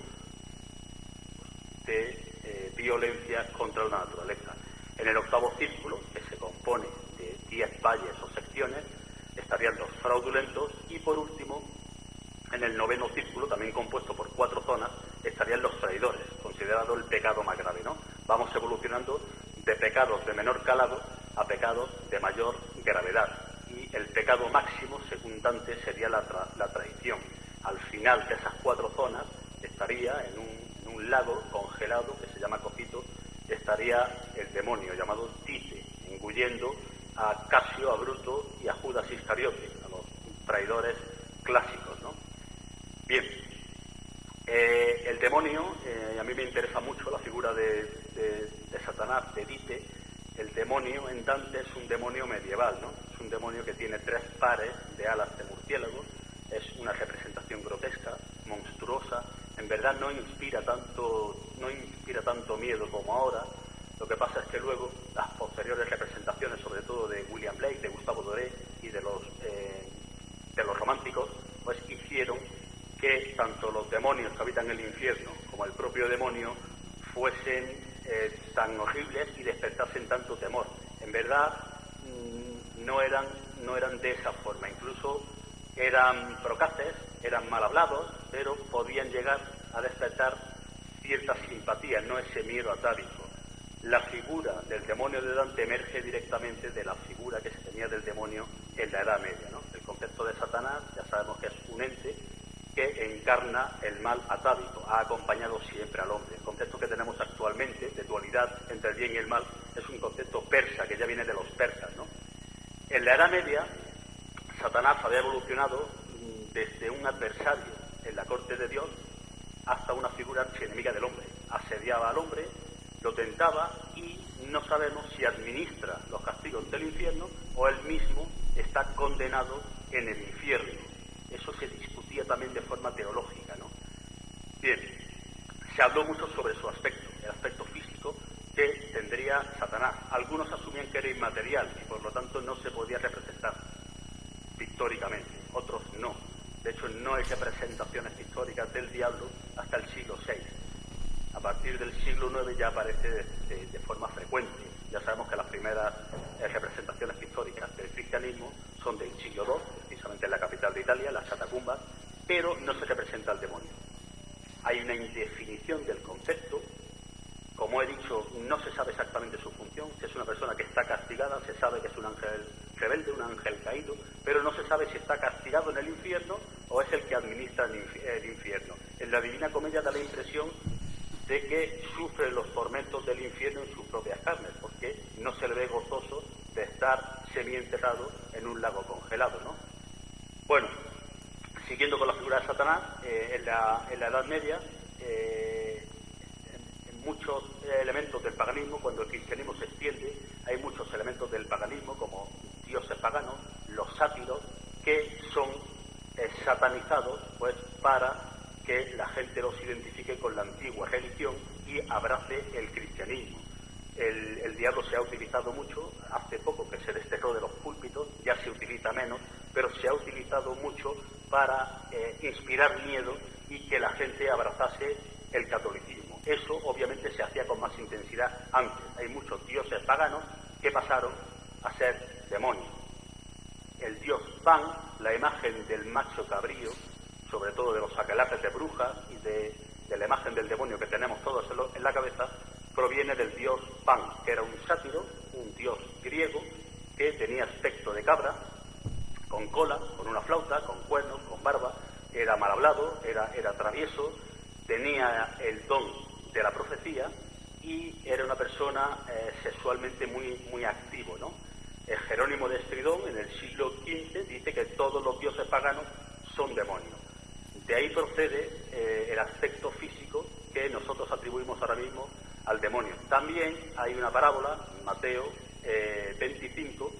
de violencia contra la naturaleza. En el octavo círculo, que se compone de 10 valles o secciones, estarían los fraudulentos, y por último, en el noveno círculo, también compuesto por 4 zonas, estarían los traidores, considerado el pecado más grave, ¿no? Vamos evolucionando de pecados de menor calado a pecados de mayor gravedad, y el pecado máximo secundante sería la traición. Al final de esas 4 zonas estaría en un lago congelado que se llama Copito, estaría el demonio llamado Tite, engullendo a Casio, a Bruto y a Judas Iscariote, a los traidores clásicos, ¿no? Bien, el demonio, a mí me interesa mucho la figura de Satanás, de Dite. El demonio en Dante es un demonio medieval, ¿no? Es un demonio que tiene 3 pares de alas de murciélago, es una representación grotesca, monstruosa, en verdad no inspira tanto miedo como ahora. Lo que pasa es que luego las posteriores representaciones, sobre todo de William Blake, de Gustave Doré y de los románticos, pues hicieron que tanto los demonios que habitan el infierno como el propio demonio fuesen tan horribles y despertasen tanto temor. En verdad no eran de esa forma, incluso eran procaces, eran mal hablados, pero podían llegar a despertar cierta simpatía, no ese miedo atávico. La figura del demonio de Dante emerge directamente de la figura que se tenía del demonio en la Edad Media, ¿no? El concepto de Satanás, ya sabemos que es un ente que encarna el mal atávico, ha acompañado siempre al hombre. El concepto que tenemos actualmente de dualidad entre el bien y el mal es un concepto persa, que ya viene de los persas, ¿no? En la Edad Media, Satanás había evolucionado desde un adversario en la corte de Dios hasta una figura archienemiga del hombre. Asediaba al hombre, lo tentaba, y no sabemos si administra los castigos del infierno o él mismo está condenado en el infierno. Eso se discutía también de forma teológica, ¿no? Bien, se habló mucho sobre su aspecto, el aspecto físico que tendría Satanás. Algunos asumían que era inmaterial y por lo tanto no se podía representar pictóricamente, otros no. De hecho, no hay representaciones pictóricas del diablo hasta el siglo VI. A partir del siglo IX ya aparece de forma frecuente. Ya sabemos que las primeras representaciones pictóricas del cristianismo son del siglo II, precisamente en la capital de Italia, las catacumbas, pero no se representa al demonio. Hay una indefinición del concepto. Como he dicho, no se sabe exactamente su función, si es una persona que está castigada, se sabe que es un ángel rebelde, un ángel caído, pero no se sabe si está castigado en el infierno o es el que administra el infierno. En la Divina Comedia da la impresión de que sufre los tormentos del infierno en sus propias carnes, porque no se le ve gozoso de estar semienterrado en un lago congelado, ¿no? Bueno, siguiendo con la figura de Satanás, en la Edad Media, en muchos elementos del paganismo, cuando el cristianismo se extiende, hay muchos elementos del paganismo, como dioses paganos, los sátiros, que son satanizados, pues, para que la gente los identifique con la antigua religión y abrace el cristianismo. El diablo se ha utilizado mucho, hace poco que se desterró de los púlpitos, ya se utiliza menos, pero se ha utilizado mucho para inspirar miedo y que la gente abrazase el catolicismo. Eso obviamente se hacía con más intensidad antes. Hay muchos dioses paganos que pasaron a ser demonios. El dios Pan, la imagen del macho cabrío, sobre todo de los aquelarres de brujas y de la imagen del demonio que tenemos todos en la cabeza, proviene del dios Pan, que era un sátiro, un dios griego, que tenía aspecto de cabra, con cola, con una flauta, con cuernos, con barba, era mal hablado, era travieso, tenía el don de la profecía y era una persona sexualmente muy activo, ¿no? Jerónimo de Estridón, en el siglo XV, dice que todos los dioses paganos son demonios. De ahí procede el aspecto físico que nosotros atribuimos ahora mismo al demonio. También hay una parábola, Mateo 25,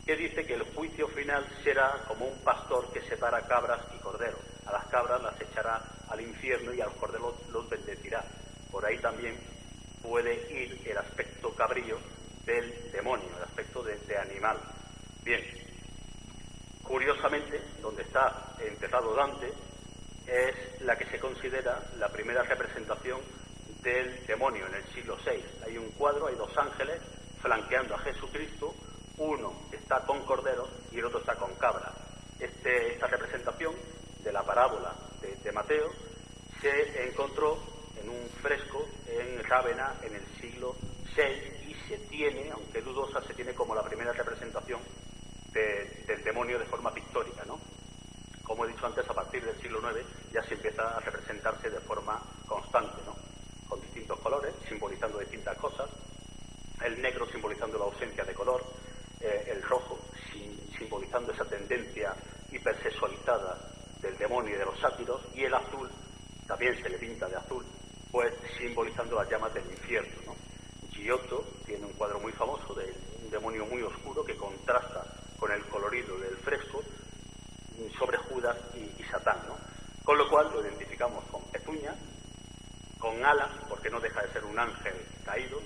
que dice que el juicio final será como un pastor que separa cabras y corderos. A las cabras las echará al infierno y a los corderos los bendecirá. Por ahí también puede ir el aspecto cabrío del demonio, el aspecto de animal. Bien, curiosamente, donde está enterrado Dante, es la que se considera la primera representación del demonio en el siglo VI. Hay un cuadro, hay dos ángeles flanqueando a Jesucristo, uno está con corderos y el otro está con cabras. Esta representación de la parábola de Mateo se encontró en un fresco en Rávena en el siglo VI y se tiene, aunque dudosa, se tiene como la primera representación del demonio de forma pictórica, ¿no? Como he dicho antes, a partir del siglo IX ya se empieza a representarse de forma constante, ¿no? Con distintos colores, simbolizando distintas cosas, el negro simbolizando la ausencia de color, el rojo simbolizando esa tendencia hipersexualizada del demonio y de los sátiros, y el azul también se le pinta de azul, pues simbolizando las llamas del infierno, ¿no? Giotto tiene un cuadro muy famoso de un demonio muy oscuro que contrasta con el colorido del fresco sobre Judas y Satán, ¿no? Con lo cual lo identificamos con pezuñas, con alas, porque no deja de ser un ángel caído.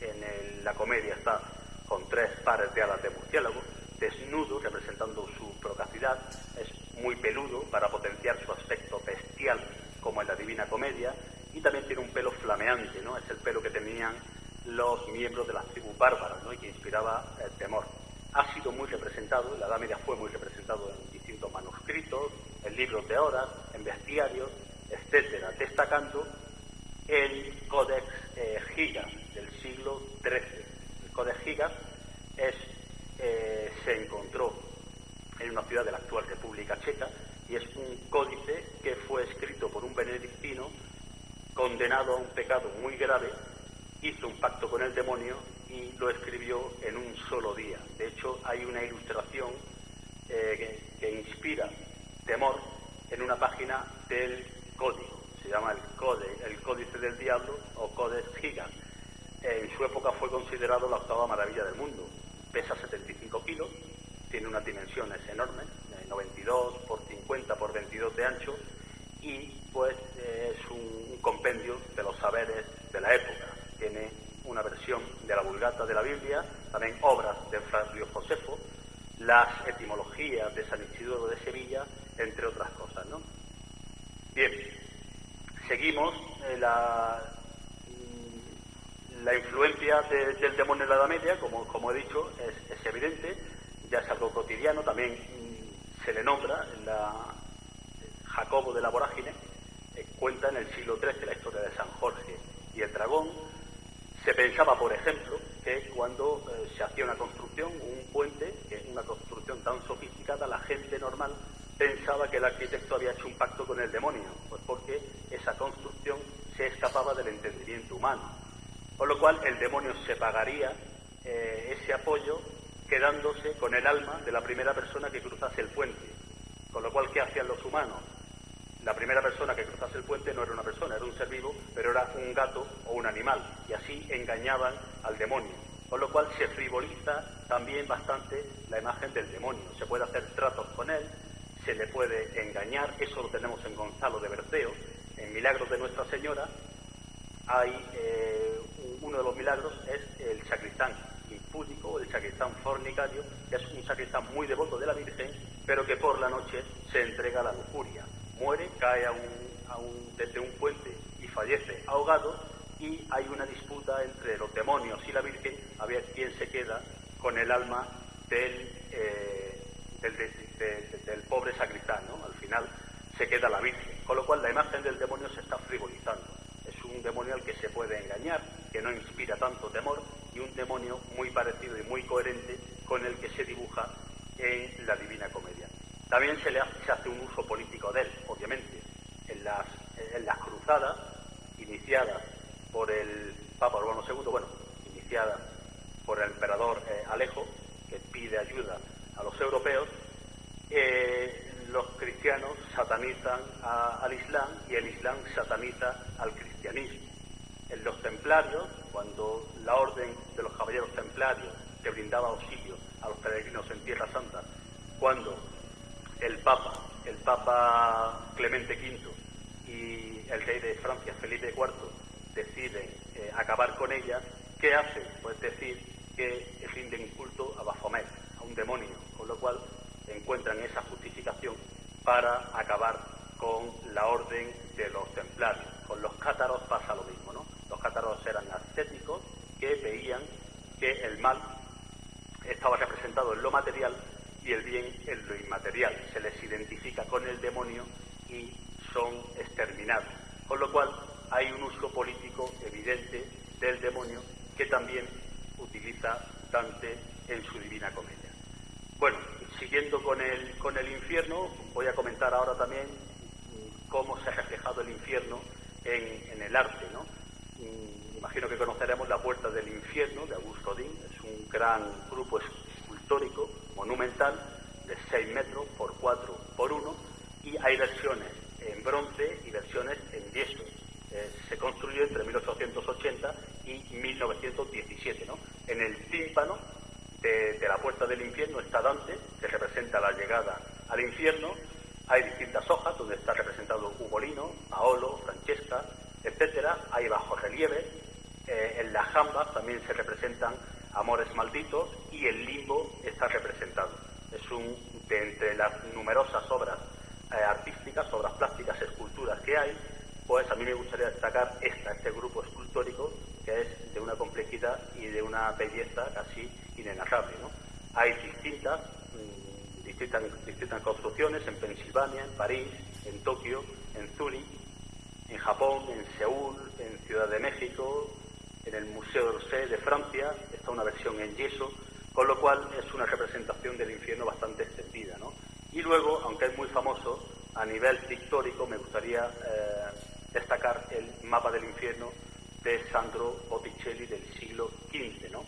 En la comedia está con 3 pares de alas de murciélago, desnudo, representando su procacidad, es muy peludo para potenciar su aspecto bestial, como en la Divina Comedia, y también tiene un pelo flameante, ¿no? Es el pelo que tenían los miembros de las tribus bárbaras, ¿no? Y que inspiraba el temor. Ha sido muy representado, en la Edad Media fue muy representado en distintos manuscritos, en libros de horas, en bestiarios, etcétera, destacando el Codex Gigas del siglo XIII. El Codex Gigas se encontró en una ciudad de la actual República Checa y es un códice que fue escrito por un benedictino condenado a un pecado muy grave, hizo un pacto con el demonio y lo escribió en un solo día. De hecho, hay una ilustración que inspira temor en una página del código. Se llama el Códice del Diablo o Codex Gigas. En su época fue considerado la 8ª maravilla del mundo. Pesa 75 kilos, tiene unas dimensiones enormes, 92 por 50 por 22 de ancho, y pues es un compendio de los saberes de la época. Tiene una versión de la Vulgata de la Biblia, también obras de Flavio Josefo, las etimologías de San Isidoro de Sevilla, entre otras cosas, ¿no? Bien, seguimos. La influencia del demonio en la Edad Media, como he dicho, es evidente, ya es algo cotidiano. También se le nombra Jacobo de la Vorágine, cuenta en el siglo XIII la historia de San Jorge y el dragón. Se pensaba, por ejemplo, que cuando se hacía una construcción, un puente, que es una construcción tan sofisticada, la gente normal pensaba que el arquitecto había hecho un pacto con el demonio, pues porque esa construcción se escapaba del entendimiento humano. Con lo cual el demonio se pagaría ese apoyo quedándose con el alma de la primera persona que cruzase el puente. Con lo cual, ¿qué hacían los humanos? La primera persona que cruzase el puente no era una persona, era un ser vivo, pero era un gato o un animal, y así engañaban al demonio. Con lo cual se frivoliza también bastante la imagen del demonio. Se puede hacer tratos con él, se le puede engañar, eso lo tenemos en Gonzalo de Berceo. En Milagros de Nuestra Señora hay uno de los milagros es el sacristán impúdico, el sacristán fornicario, que es un sacristán muy devoto de la Virgen, pero que por la noche se entrega a la lujuria. Muere, cae desde un puente y fallece ahogado, y hay una disputa entre los demonios y la Virgen a ver quién se queda con el alma del pobre sacristán, ¿no? Al final se queda la Virgen, con lo cual la imagen del demonio se está frivolizando. Es un demonio al que se puede engañar, que no inspira tanto temor, y un demonio muy parecido y muy coherente con el que se dibuja en la Divina Comedia. También se hace un uso político de él, obviamente, en las cruzadas iniciadas por el Papa Urbano II, iniciadas por el emperador Alejo, que pide ayuda a los europeos. Los cristianos satanizan al Islam y el Islam sataniza al cristianismo. En los templarios, cuando la orden de los caballeros templarios que brindaba auxilio a los peregrinos en Tierra Santa, cuando el Papa Clemente V y el rey de Francia, Felipe IV, deciden acabar con ella, ¿qué hacen? Pues decir que rinden culto a Baphomet, a un demonio, con lo cual encuentran esa justificación para acabar con la orden de los templarios. Con los cátaros pasa lo mismo, ¿no? Los cátaros eran ascéticos que veían que el mal estaba representado en lo material y el bien en lo inmaterial. Se les identifica con el demonio y son exterminados. Con lo cual hay un uso político evidente del demonio que también utiliza Dante en su Divina Comedia. Bueno, siguiendo con el infierno, voy a comentar ahora también cómo se ha reflejado el infierno en el arte, ¿no? Imagino que conoceremos La Puerta del Infierno, de Auguste Rodin. Es un gran grupo escultórico, monumental, de 6 metros por 4 por 1, y hay versiones en bronce y versiones en yeso. Se construyó entre 1880 y 1917, ¿no? En el tímpano de La Puerta del Infierno está Dante, que representa la llegada al infierno. Hay distintas hojas donde está representado Ugolino, Paolo, Francesca, etcétera. Hay bajorrelieves. En las jambas también se representan amores malditos, y el limbo está representado. Es entre las numerosas obras artísticas, obras plásticas, esculturas que hay, pues a mí me gustaría destacar este grupo escultórico, que es de una complejidad y de una belleza casi inenarrable, ¿no? Hay distintas construcciones en Pensilvania, en París, en Tokio, en Zúrich, en Japón, en Seúl, en Ciudad de México, en el Museo d'Orsay de Francia. Está una versión en yeso, con lo cual es una representación del infierno bastante extendida, ¿no? Y luego, aunque es muy famoso, a nivel pictórico me gustaría destacar el mapa del infierno de Sandro Botticelli del siglo XV, ¿no?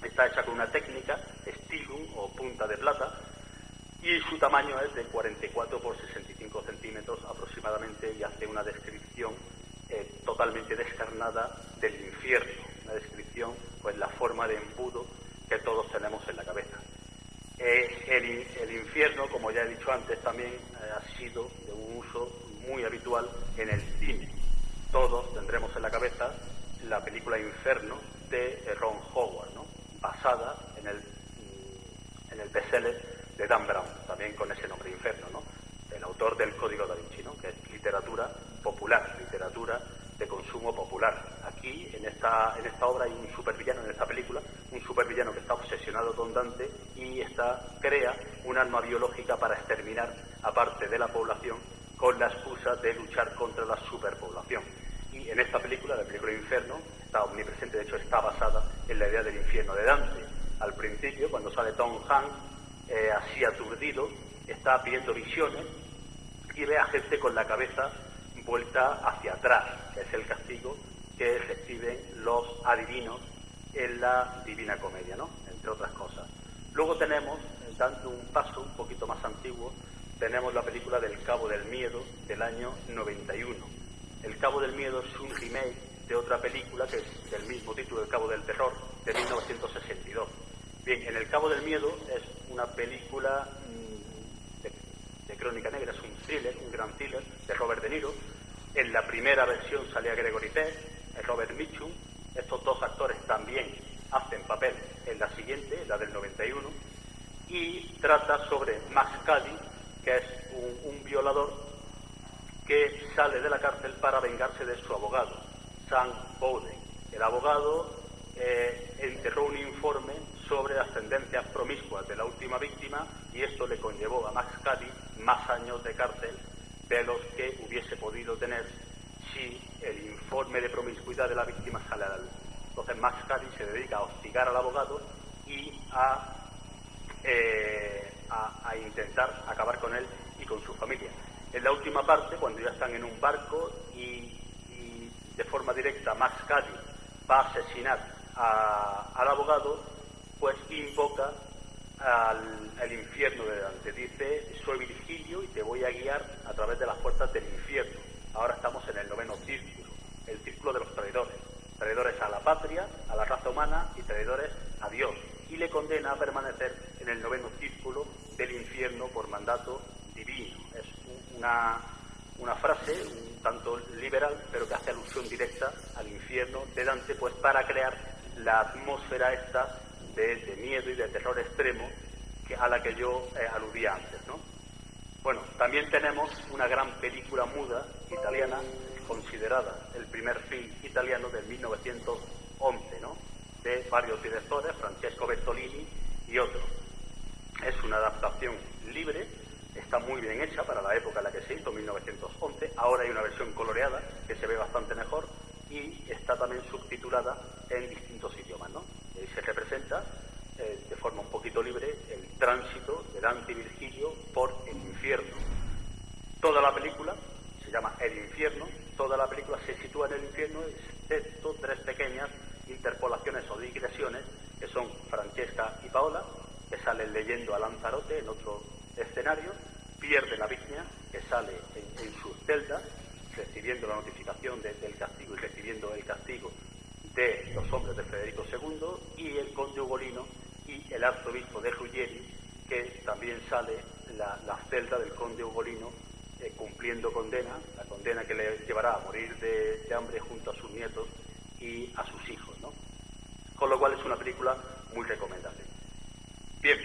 Está hecha con una técnica, stilum o punta de plata, y su tamaño es de 44 por 65 centímetros aproximadamente, y hace una descripción totalmente descarnada del infierno, una descripción, pues la forma de embudo que todos tenemos en la cabeza. El infierno, como ya he dicho antes, también ha sido de un uso muy habitual en el cine. Todos tendremos en la cabeza la película Inferno de Ron Howard, ¿no? Basada en el bestseller de Dan Brown, también con ese nombre, Inferno, ¿no? El autor del Código da Vinci, ¿no? Que es literatura popular, literatura de consumo popular. Aquí, en esta obra, hay un supervillano, en esta película, un supervillano que está obsesionado con Dante y crea un arma biológica para exterminar a parte de la población, con la excusa de luchar contra la superpoblación. Y en esta película, la película Inferno, está omnipresente, de hecho está basada en la idea del infierno de Dante. Al principio, cuando sale Tom Hanks, así aturdido, está viendo visiones y ve a gente con la cabeza vuelta hacia atrás, que es el castigo que reciben los adivinos en la Divina Comedia, ¿no? Entre otras cosas. Luego tenemos, dando un paso un poquito más antiguo, tenemos la película del Cabo del Miedo del año 91. El Cabo del Miedo es un remake de otra película que es del mismo título, El Cabo del Terror, de 1962. Bien, en El Cabo del Miedo es una película de crónica negra, es un thriller, un gran thriller de Robert De Niro. En la primera versión salía Gregory Peck, Robert Mitchum. Estos dos actores también hacen papel en la siguiente, la del 91, y trata sobre Max Cady, que es un violador que sale de la cárcel para vengarse de su abogado, Sam Bowden. El abogado enterró un informe sobre las tendencias promiscuas de la última víctima y esto le conllevó a Max Cady más años de cárcel de los que hubiese podido tener si el informe de promiscuidad de la víctima sale a la luz. Entonces Max Cady se dedica a hostigar al abogado y a intentar acabar con él y con su familia. En la última parte, cuando ya están en un barco y de forma directa Max Cady va a asesinar al abogado, pues invoca al infierno de Dante. Dice: soy Virgilio y te voy a guiar a través de las puertas del infierno. Ahora estamos en el 9º círculo, el círculo de los traidores. Traidores a la patria, a la raza humana y traidores a Dios. Y le condena a permanecer en el 9º círculo del infierno por mandato divino. Es una frase un tanto liberal, pero que hace alusión directa al infierno de Dante, pues para crear la atmósfera esta de miedo y de terror extremo a la que yo aludía antes, ¿no? Bueno, también tenemos una gran película muda italiana, considerada el primer film italiano del 1911, ¿no? De varios directores, Francesco Bertolini y otros. Es una adaptación libre, está muy bien hecha para la época en la que se hizo, 1911. Ahora hay una versión coloreada que se ve bastante mejor y está también subtitulada en distintos idiomas, ¿no? Y se representa de forma un poquito libre el tránsito de Dante y Virgilio por el infierno. Toda la película se llama El infierno, toda la película se sitúa en el infierno, excepto 3 pequeñas interpolaciones o digresiones, que son Francesca y Paola, que salen leyendo a Lanzarote en otro escenario, pierde la Vigna, que sale en sus celdas, recibiendo la notificación del castigo y recibiendo el castigo de los hombres de Federico II, y el conde Ugolino y el arzobispo de Ruggeri, que también sale la celda del conde Ugolino cumpliendo condena, la condena que le llevará a morir de hambre junto a sus nietos y a sus hijos, ¿no? Con lo cual es una película muy recomendable. Bien,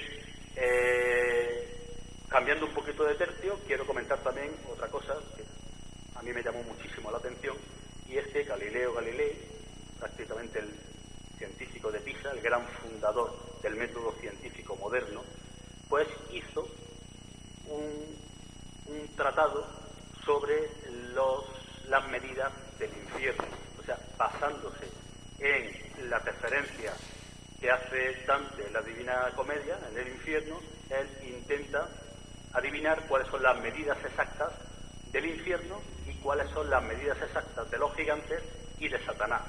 cambiando un poquito de tercio, quiero comentar también otra cosa que a mí me llamó muchísimo la atención, y es que Galileo Galilei, prácticamente el científico de Pisa, el gran fundador del método científico moderno, pues hizo un tratado sobre las medidas del infierno. O sea, basándose en la referencia que hace Dante en la Divina Comedia, en el infierno, él intenta adivinar cuáles son las medidas exactas del infierno y cuáles son las medidas exactas de los gigantes y de Satanás.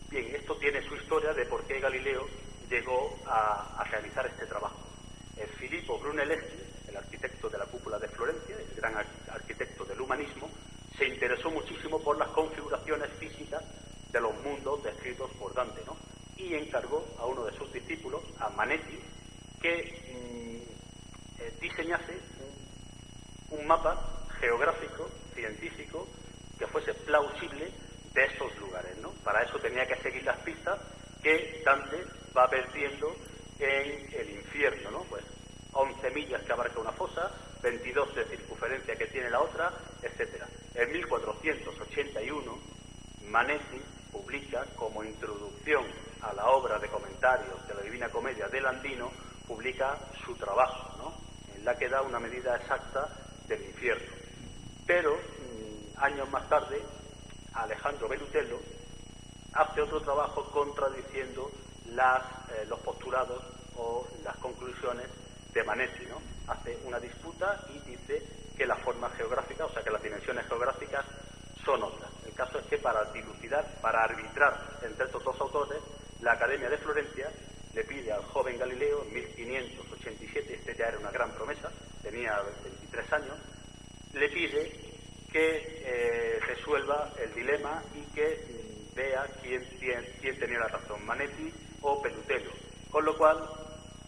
Bien, esto tiene su historia de por qué Galileo llegó a realizar este trabajo. Filippo Brunelleschi, el arquitecto de la cúpula de Florencia, el gran arquitecto del humanismo, se interesó muchísimo por las configuraciones físicas de los mundos descritos por Dante, ¿no? Y encargó a uno de sus discípulos, a Manetti, que diseñase un mapa geográfico, científico, que fuese plausible de estos lugares, ¿no? Para eso tenía que seguir las pistas que Dante va perdiendo en el infierno, ¿no? Pues 11 millas que abarca una fosa, 22 de circunferencia que tiene la otra, etcétera. En 1481, Manetti publica como introducción a la obra de comentarios de la Divina Comedia de Landino, publica su trabajo, ¿no? En la que da una medida exacta del infierno. Pero años más tarde Alejandro Belutello hace otro trabajo contradiciendo los postulados o las conclusiones de Manetti, ¿no? Hace una disputa y dice que las formas geográficas, o sea, que las dimensiones geográficas son otras. El caso es que para dilucidar, para arbitrar entre estos dos autores, la Academia de Florencia le pide al joven Galileo, en 1587, este ya era una gran promesa, tenía 23 años, le pide que resuelva el dilema y que vea quién tenía la razón, Manetti o Pelutello. Con lo cual,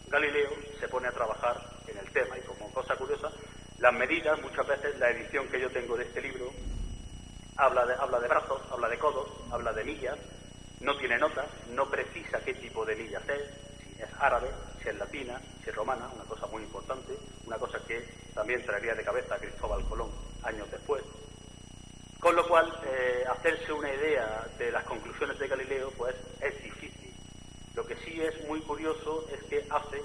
Galileo se pone a trabajar en el tema. Y como cosa curiosa, las medidas, muchas veces la edición que yo tengo de este libro, habla de brazos, habla de codos, habla de millas, no tiene notas, no precisa qué tipo de millas es, si es árabe, si es latina, si es romana, una cosa muy importante, una cosa que también traería de cabeza a Cristóbal Colón años después. Con lo cual, hacerse una idea de las conclusiones de Galileo, pues es difícil. Lo que sí es muy curioso es que hace,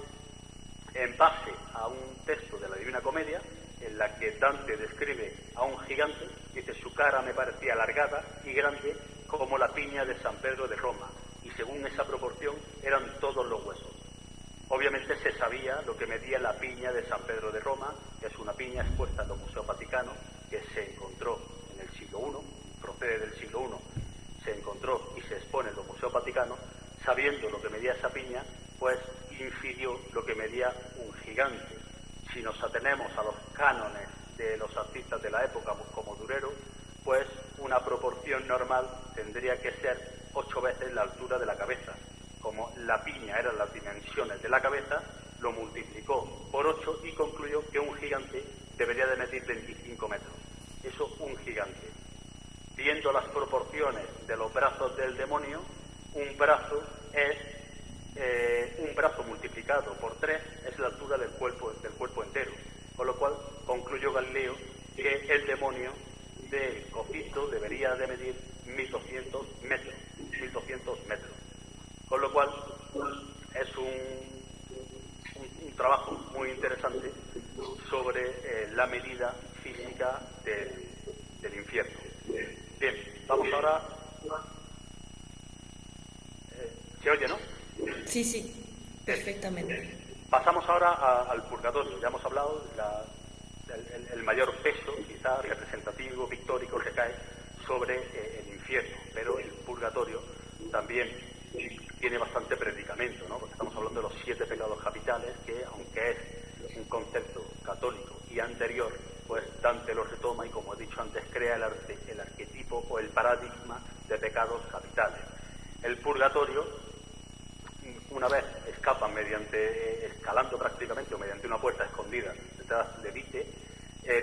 en base a un texto de la Divina Comedia, en la que Dante describe a un gigante, dice: su cara me parecía alargada y grande como la piña de San Pedro de Roma, y según esa proporción eran todos los huesos. Obviamente se sabía lo que medía la piña de San Pedro de Roma, que es una piña expuesta en los museos vaticanos, que se encontró en el siglo I, procede del siglo I, se encontró y se expone en los museos vaticanos. Sabiendo lo que medía esa piña, pues infirió lo que medía un gigante. Si nos atenemos a los cánones de los artistas de la época, como Durero, pues una proporción normal tendría que ser 8 veces la altura de la cabeza. Como la piña eran las dimensiones de la cabeza, lo multiplicó por 8 y concluyó que un gigante debería de medir 25 metros. Eso, un gigante. Viendo las proporciones de los brazos del demonio, un brazo multiplicado por 3 es la altura del cuerpo entero, con lo cual concluyó Galileo que el demonio del Copisto debería de medir 1200 metros, con lo cual es un trabajo muy interesante sobre la medida física del infierno. Bien, vamos ahora. ¿Se oye, no? Sí, perfectamente. Pasamos ahora al purgatorio. Ya hemos hablado el mayor peso, quizás representativo, pictórico, que cae sobre el infierno, pero el purgatorio también tiene bastante predicamento, ¿no? Porque estamos hablando de los 7 pecados capitales, que aunque es un concepto católico y anterior, pues Dante lo retoma y, como he dicho antes, crea el arquetipo o el paradigma de pecados capitales. El purgatorio, una vez escapan escalando prácticamente o mediante una puerta escondida detrás de Vite,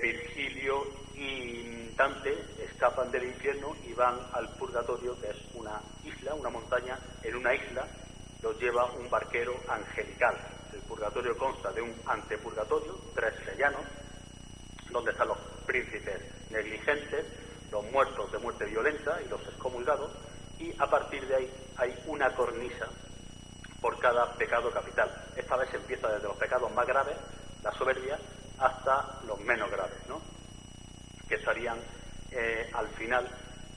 Virgilio y Dante escapan del infierno y van al purgatorio, que es una isla, una montaña en una isla. Los lleva un barquero angelical. El purgatorio consta de un antepurgatorio, 3 sellanos, donde están los príncipes negligentes, los muertos de muerte violenta y los excomulgados, y a partir de ahí hay una cornisa por cada pecado capital. Esta vez empieza desde los pecados más graves, la soberbia, hasta los menos graves, ¿no? Que estarían al final,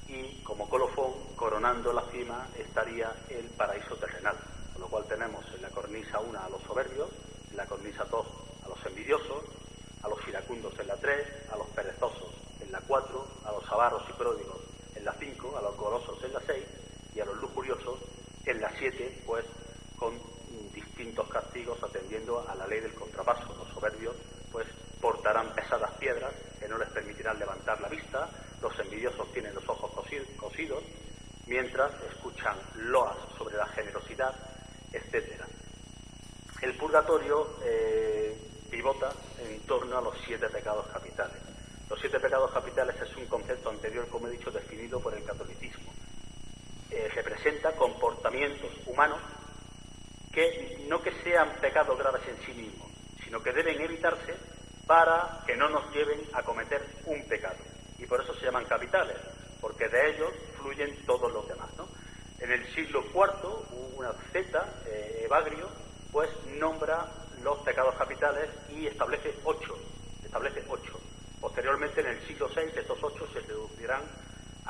y como colofón, coronando la cima, estaría el paraíso terrenal. Con lo cual tenemos en la cornisa 1 a los soberbios, en la cornisa 2 a los envidiosos, a los iracundos en la 3, a los perezosos en la 4, a los avaros y pródigos en la 5, a los golosos en la 6 y a los lujuriosos en la 7, pues con distintos castigos atendiendo a la ley del contrapaso. Los soberbios pues portarán pesadas piedras que no les permitirán levantar la vista, los envidiosos tienen los ojos cosidos, mientras escuchan loas sobre la generosidad, etcétera. El purgatorio pivota en torno a los 7 pecados capitales. Los 7 pecados capitales es un concepto anterior, como he dicho, definido por el catolicismo. Representa comportamientos humanos que no que sean pecados graves en sí mismos, sino que deben evitarse para que no nos lleven a cometer un pecado. Y por eso se llaman capitales, porque de ellos fluyen todos los demás, ¿no? En el siglo IV, una Z, Evagrio, pues nombra los pecados capitales y establece 8. Posteriormente, en el siglo VI, estos 8 se reducirán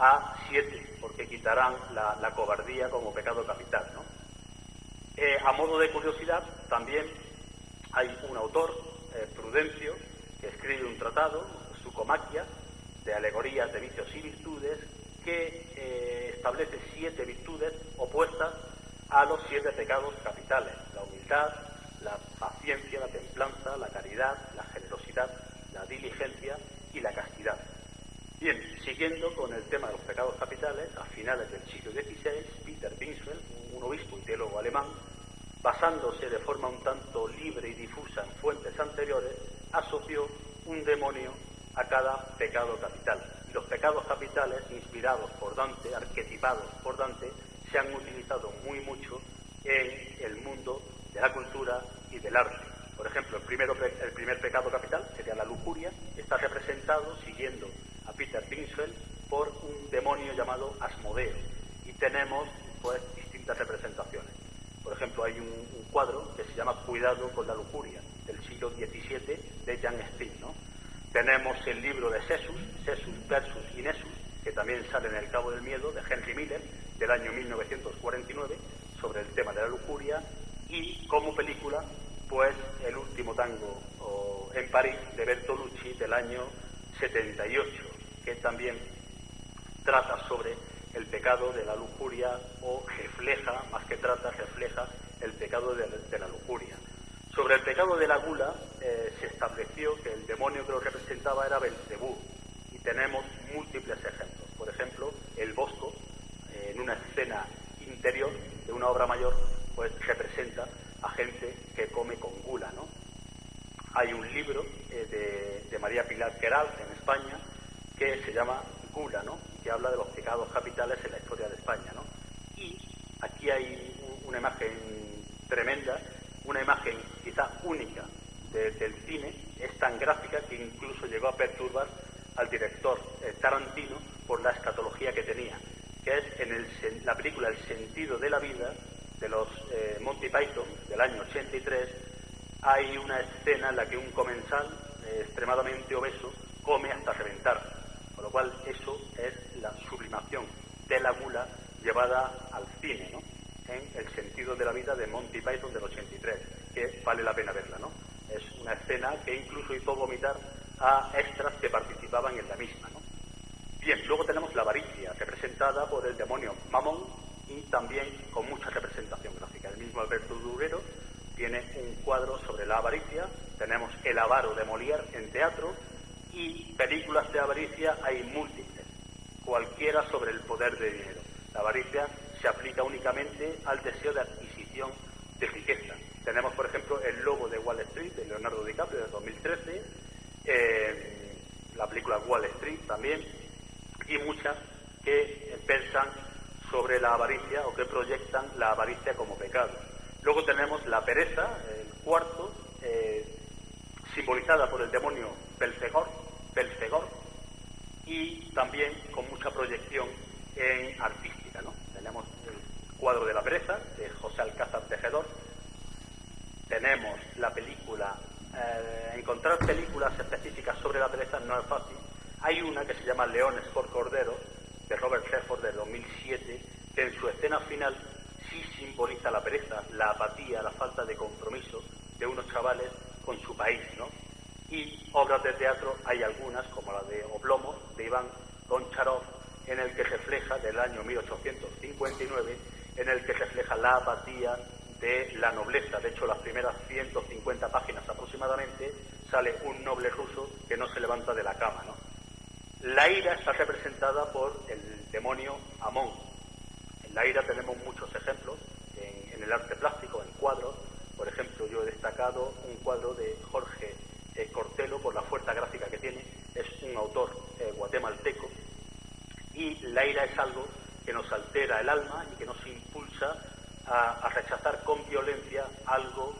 a 7, porque quitarán la cobardía como pecado capital, ¿no? A modo de curiosidad, también hay un autor, Prudencio, que escribe un tratado, Sucomaquia, de alegorías de vicios y virtudes, que establece 7 virtudes opuestas a los 7 pecados capitales: la humildad, la paciencia, la templanza, la caridad, la generosidad, la diligencia y la castidad. Bien, siguiendo con el tema de los pecados capitales, a finales del siglo XVI, Peter Binsfeld, un obispo y teólogo alemán, basándose de forma un tanto libre y difusa en fuentes anteriores, asoció un demonio a cada pecado capital. Y los pecados capitales, inspirados por Dante, arquetipados por Dante, se han utilizado muy mucho en el mundo de la cultura y del arte. Por ejemplo, el primer pecado capital sería la lujuria, está representado, siguiendo a Peter Binsfeld, por un demonio llamado Asmodeo, y tenemos pues distintas representaciones. Por ejemplo, hay un cuadro que se llama Cuidado con la lujuria, del siglo XVII, de Jan Steen, ¿no? Tenemos el libro de Cesus versus Inessus, que también sale en El Cabo del Miedo, de Henry Miller, del año 1949, sobre el tema de la lujuria, y como película, pues El último tango en París, de Bertolucci, del año 78, que también trata sobre el pecado de la lujuria, o refleja, más que trata, refleja el pecado de la lujuria. Sobre el pecado de la gula se estableció que el demonio que lo representaba era Belcebú, y tenemos múltiples ejemplos. Por ejemplo, el Bosco, en una escena interior de una obra mayor, pues representa a gente que come con gula, ¿no? Hay un libro de María Pilar Queralt, en España, que se llama Gula, ¿no?, que habla de los pecados capitales en la historia de España, ¿no? Y aquí hay una imagen tremenda, una imagen quizá única del cine, es tan gráfica que incluso llegó a perturbar al director Tarantino por la escatología que tenía, que es en la película El sentido de la vida, de los Monty Python, del año 83, hay una escena en la que un comensal extremadamente obeso come hasta reventar, con lo cual eso es la sublimación de la gula llevada al cine, ¿no?, en El sentido de la vida de Monty Python del 83, que vale la pena verla, ¿no? Es una escena que incluso hizo vomitar a extras que participaban en la misma, ¿no? Bien, luego tenemos la avaricia, representada por el demonio Mamón, y también con mucha representación gráfica. El mismo Alberto Durero tiene un cuadro sobre la avaricia, tenemos El avaro de Molière en teatro, y películas de avaricia hay múltiples, cualquiera sobre el poder de dinero. La avaricia se aplica únicamente al deseo de adquisición de riqueza. Tenemos, por ejemplo, El lobo de Wall Street, de Leonardo DiCaprio, de 2013, la película Wall Street también, y muchas que versan sobre la avaricia o que proyectan la avaricia como pecado. Luego tenemos la pereza, el cuarto, simbolizada por el demonio Belfegor, y también con mucha proyección en artística, ¿no? Tenemos el cuadro de la pereza, de José Alcázar Tejedor. Tenemos la película, encontrar películas específicas sobre la pereza no es fácil. Hay una que se llama Leones por Cordero, de Robert Redford, de 2007, que en su escena final sí simboliza la pereza, la apatía, la falta de compromiso de unos chavales con su país, ¿no? Y obras de teatro hay algunas, como la de Oblomov, de Iván Goncharov, en el que refleja, del año 1859, en el que refleja la apatía de la nobleza. De hecho, las primeras 150 páginas aproximadamente sale un noble ruso que no se levanta de la cama, ¿no? La ira está representada por el demonio Amón. En la ira tenemos muchos ejemplos en el arte plástico, en cuadros. Por ejemplo, yo he destacado un cuadro de Jorge Cortelo por la fuerza gráfica que tiene. Es un autor guatemalteco, y la ira es algo que nos altera el alma y que nos impulsa a rechazar con violencia algo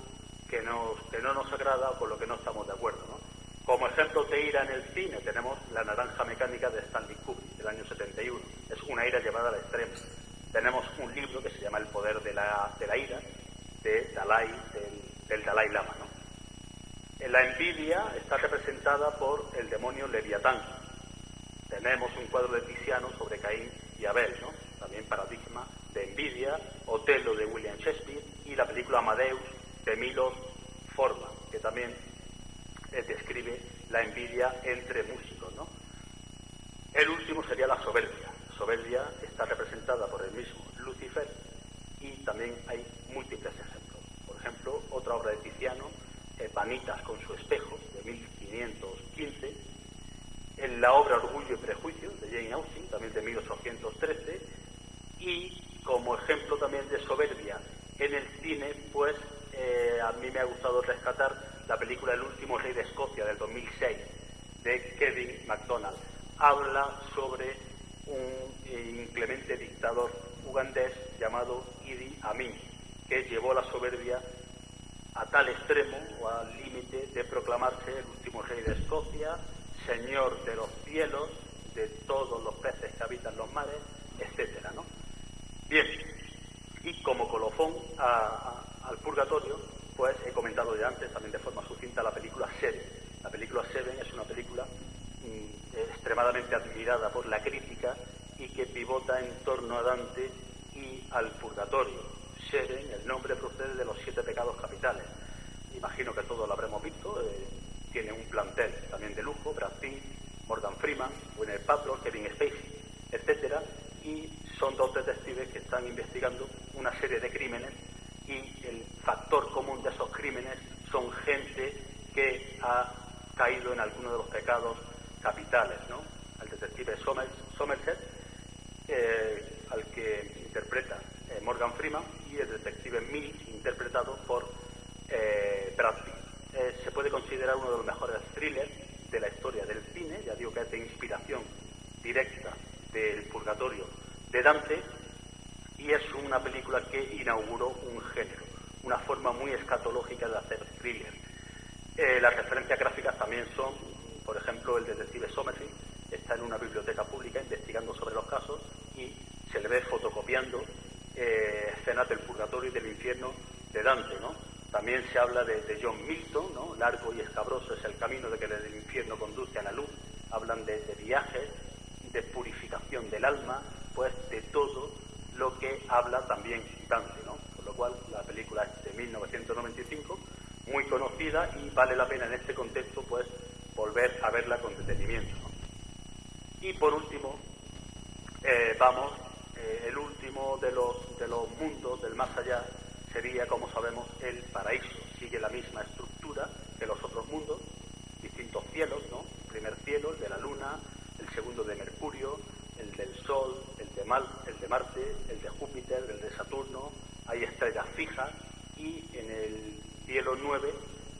que no nos agrada o con lo que no estamos de acuerdo, ¿no? Como ejemplo de ira en el cine tenemos La naranja mecánica de Stanley Kubrick, del año 71. Es una ira llevada al extremo. Tenemos un libro que se llama El poder de la ira, del Dalai Lama, ¿no? La envidia está representada por el demonio Leviatán. Tenemos un cuadro de Tiziano sobre Caín sería la soberbia. Soberbia está representada por el mismo Lucifer y también hay múltiples ejemplos. Por ejemplo, otra obra de Tiziano, Vanitas con su espejo, de 1515, en la obra Orgullo y Prejuicio, de Jane Austen, también de 1813, y como ejemplo también de soberbia en el cine, pues a mí me ha gustado rescatar la película El último rey de Escocia, del 2006, de Kevin MacDonald. Habla sobre un inclemente dictador ugandés llamado Idi Amin, que llevó la soberbia a tal extremo o al límite de proclamarse el último rey de Escocia, señor de los cielos, de todos los peces que habitan los mares, etcétera, ¿no? Bien, y como colofón al purgatorio, pues he comentado ya antes, también de forma sucinta, la película Seven. La película Seven es una película extremadamente admirada por la crítica y que pivota en torno a Dante y al purgatorio. Seven, el nombre procede de los 7 pecados capitales. Imagino que todos lo habremos visto. Tiene un plantel también de lujo: Brad Pitt, Morgan Freeman, Gwyneth Paltrow, Kevin Spacey, etcétera, y son 2 detectives que están investigando una serie de crímenes, y el factor común de esos crímenes son gente que ha caído en alguno de los pecados capitales, ¿no? El detective Somerset, al que interpreta Morgan Freeman, y el detective Mills, interpretado por Brad Pitt. Se puede considerar uno de los mejores thrillers de la historia del cine. Ya digo que es de inspiración directa del purgatorio de Dante, y es una película que inauguró un género, una forma muy escatológica de hacer thriller. Las referencias gráficas también son, por ejemplo, el detective Somerset está en una biblioteca pública investigando sobre los casos y se le ve fotocopiando escenas del purgatorio y del infierno de Dante, ¿no? También se habla de John Milton, ¿no? Largo y escabroso es el camino de que del infierno conduce a la luz. Hablan de viajes, de purificación del alma, pues de todo lo que habla también Dante, ¿no? Por lo cual la película es de 1995, muy conocida, y vale la pena en este contexto pues volver a verla con detenimiento, ¿no? Y por último, el último de los mundos del más allá sería, como sabemos, el paraíso. Sigue la misma estructura que los otros mundos, distintos cielos, ¿no? El primer cielo, el de la luna, el segundo de Mercurio, el del Sol, el de Marte, el de Júpiter, el de Saturno. Hay estrellas fijas, y en el cielo 9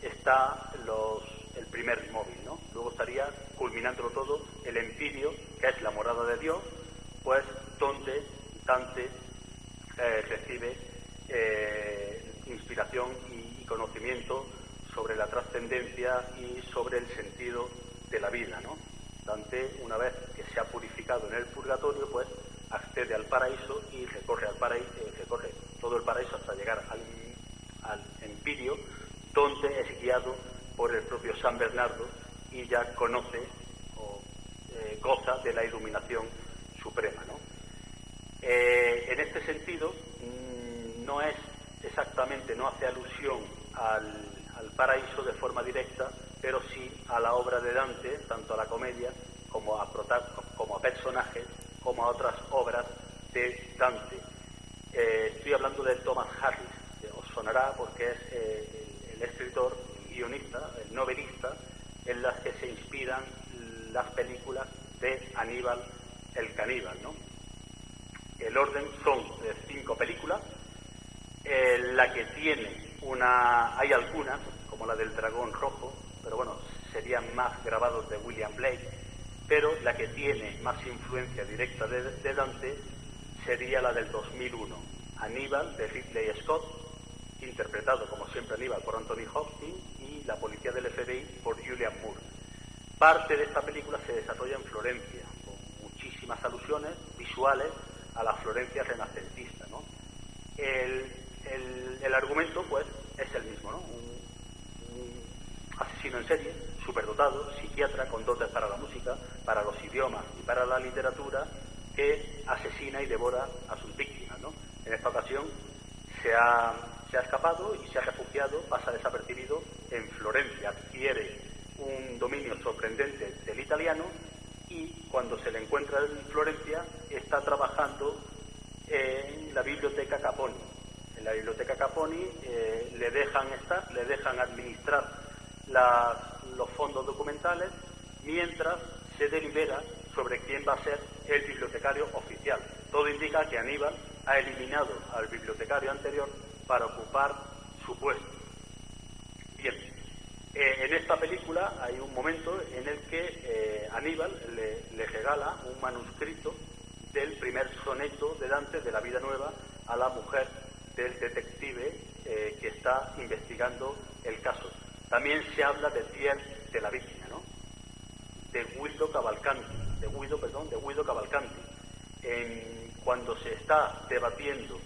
está el primer móvil, ¿no? Luego estaría, culminándolo todo, el Empirio, que es la morada de Dios, pues donde Dante recibe inspiración y conocimiento sobre la trascendencia y sobre el sentido de la vida, ¿no? Dante, una vez que se ha purificado en el purgatorio, pues accede al paraíso y recorre todo el paraíso hasta llegar al Empirio, donde es guiado por el propio San Bernardo y ya conoce o goza de la iluminación suprema, ¿no? En este sentido, no es exactamente, no hace alusión al paraíso de forma directa, pero sí a la obra de Dante, tanto a la comedia como a personajes, como a otras obras de Dante. Estoy hablando de Thomas Harris, que os sonará porque es el escritor, el guionista, el novelista, en las que se inspiran las películas de Aníbal el Caníbal, ¿no? El orden son 5 películas. La que tiene hay algunas, como la del Dragón Rojo, pero bueno, serían más grabados de William Blake, pero la que tiene más influencia directa de Dante sería la del 2001, Aníbal, de Ridley Scott, interpretado como siempre Aníbal por Anthony Hopkins, y La policía del FBI por Julian Moore. Parte de esta película se desarrolla en Florencia, con muchísimas alusiones visuales a la Florencia renacentista, ¿no? El argumento, pues, es el mismo, ¿no? Un asesino en serie, superdotado, psiquiatra con dotes para la música, para los idiomas y para la literatura, que asesina y devora a sus víctimas, ¿no? En esta ocasión se ha escapado y se ha refugiado, pasa desapercibido en Florencia, adquiere un dominio sorprendente del italiano y cuando se le encuentra en Florencia está trabajando en la biblioteca Caponi. En la biblioteca Caponi le dejan administrar los fondos documentales mientras se delibera sobre quién va a ser el bibliotecario oficial. Todo indica que Aníbal ha eliminado al bibliotecario anterior para ocupar su puesto. Bien, en esta película hay un momento en el que Aníbal le regala un manuscrito del primer soneto de Dante, de la Vida Nueva, a la mujer del detective que está investigando el caso. También se habla de Pierre de la Vigne, ¿no? de Guido Cavalcanti. Cuando se está debatiendo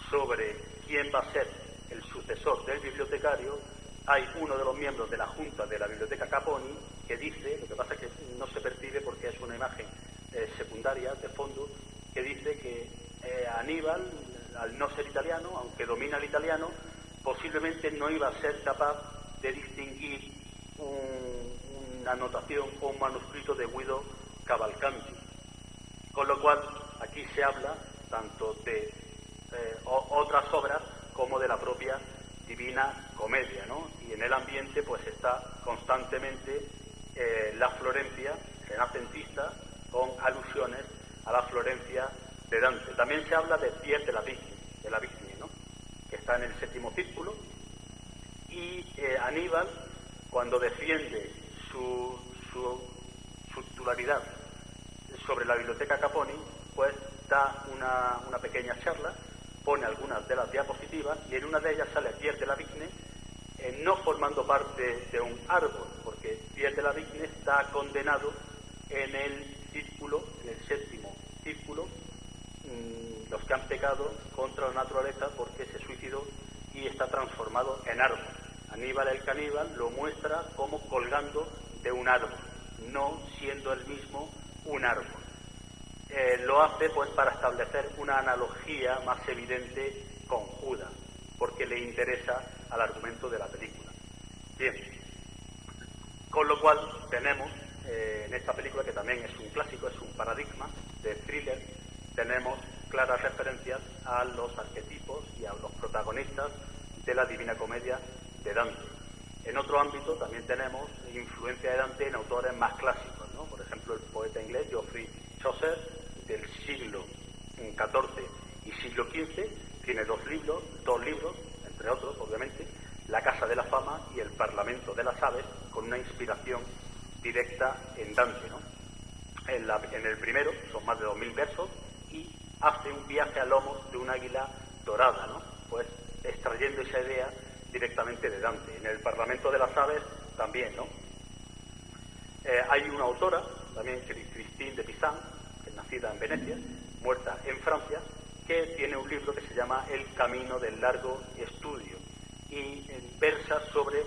sobre quién va a ser el sucesor del bibliotecario, hay uno de los miembros de la Junta de la Biblioteca Caponi que dice, lo que pasa es que no se percibe porque es una imagen secundaria, de fondo, que dice que Aníbal, al no ser italiano, aunque domina el italiano, posiblemente no iba a ser capaz de distinguir una anotación o un manuscrito de Guido Cavalcanti. Con lo cual, aquí se habla tanto de otras obras como de la propia Divina Comedia, ¿no? Y en el ambiente pues está constantemente la Florencia renacentista con alusiones a la Florencia de Dante. También se habla de Pierre de la Vigne, ¿no? Que está en el séptimo círculo, y Aníbal, cuando defiende su titularidad sobre la biblioteca Caponi, pues da una pequeña charla, pone algunas de las diapositivas y en una de ellas sale Pierre de la Vigne no formando parte de un árbol, porque Pierre de la Vigne está condenado en el séptimo círculo, los que han pecado contra la naturaleza, porque se suicidó y está transformado en árbol. Aníbal el caníbal lo muestra como colgando de un árbol, no siendo él mismo un árbol. Lo hace pues para establecer una analogía más evidente con Judas, porque le interesa al argumento de la película. Bien, con lo cual tenemos en esta película, que también es un clásico, es un paradigma de thriller, tenemos claras referencias a los arquetipos y a los protagonistas de la Divina Comedia de Dante. En otro ámbito también tenemos influencia de Dante en autores más clásicos, ¿no? Por ejemplo, el poeta inglés Geoffrey Chaucer, del siglo XIV y siglo XV, tiene dos libros, entre otros, obviamente, La Casa de la Fama y El Parlamento de las Aves, con una inspiración directa en Dante, ¿no? En el primero son más de 2000 versos y hace un viaje a lomos de un águila dorada, ¿no? Pues extrayendo esa idea directamente de Dante. En El Parlamento de las Aves también, ¿no? Hay una autora, también Christine de Pizan, que es nacida en Venecia, muerta en Francia, que tiene un libro que se llama El Camino del Largo Estudio y versa sobre,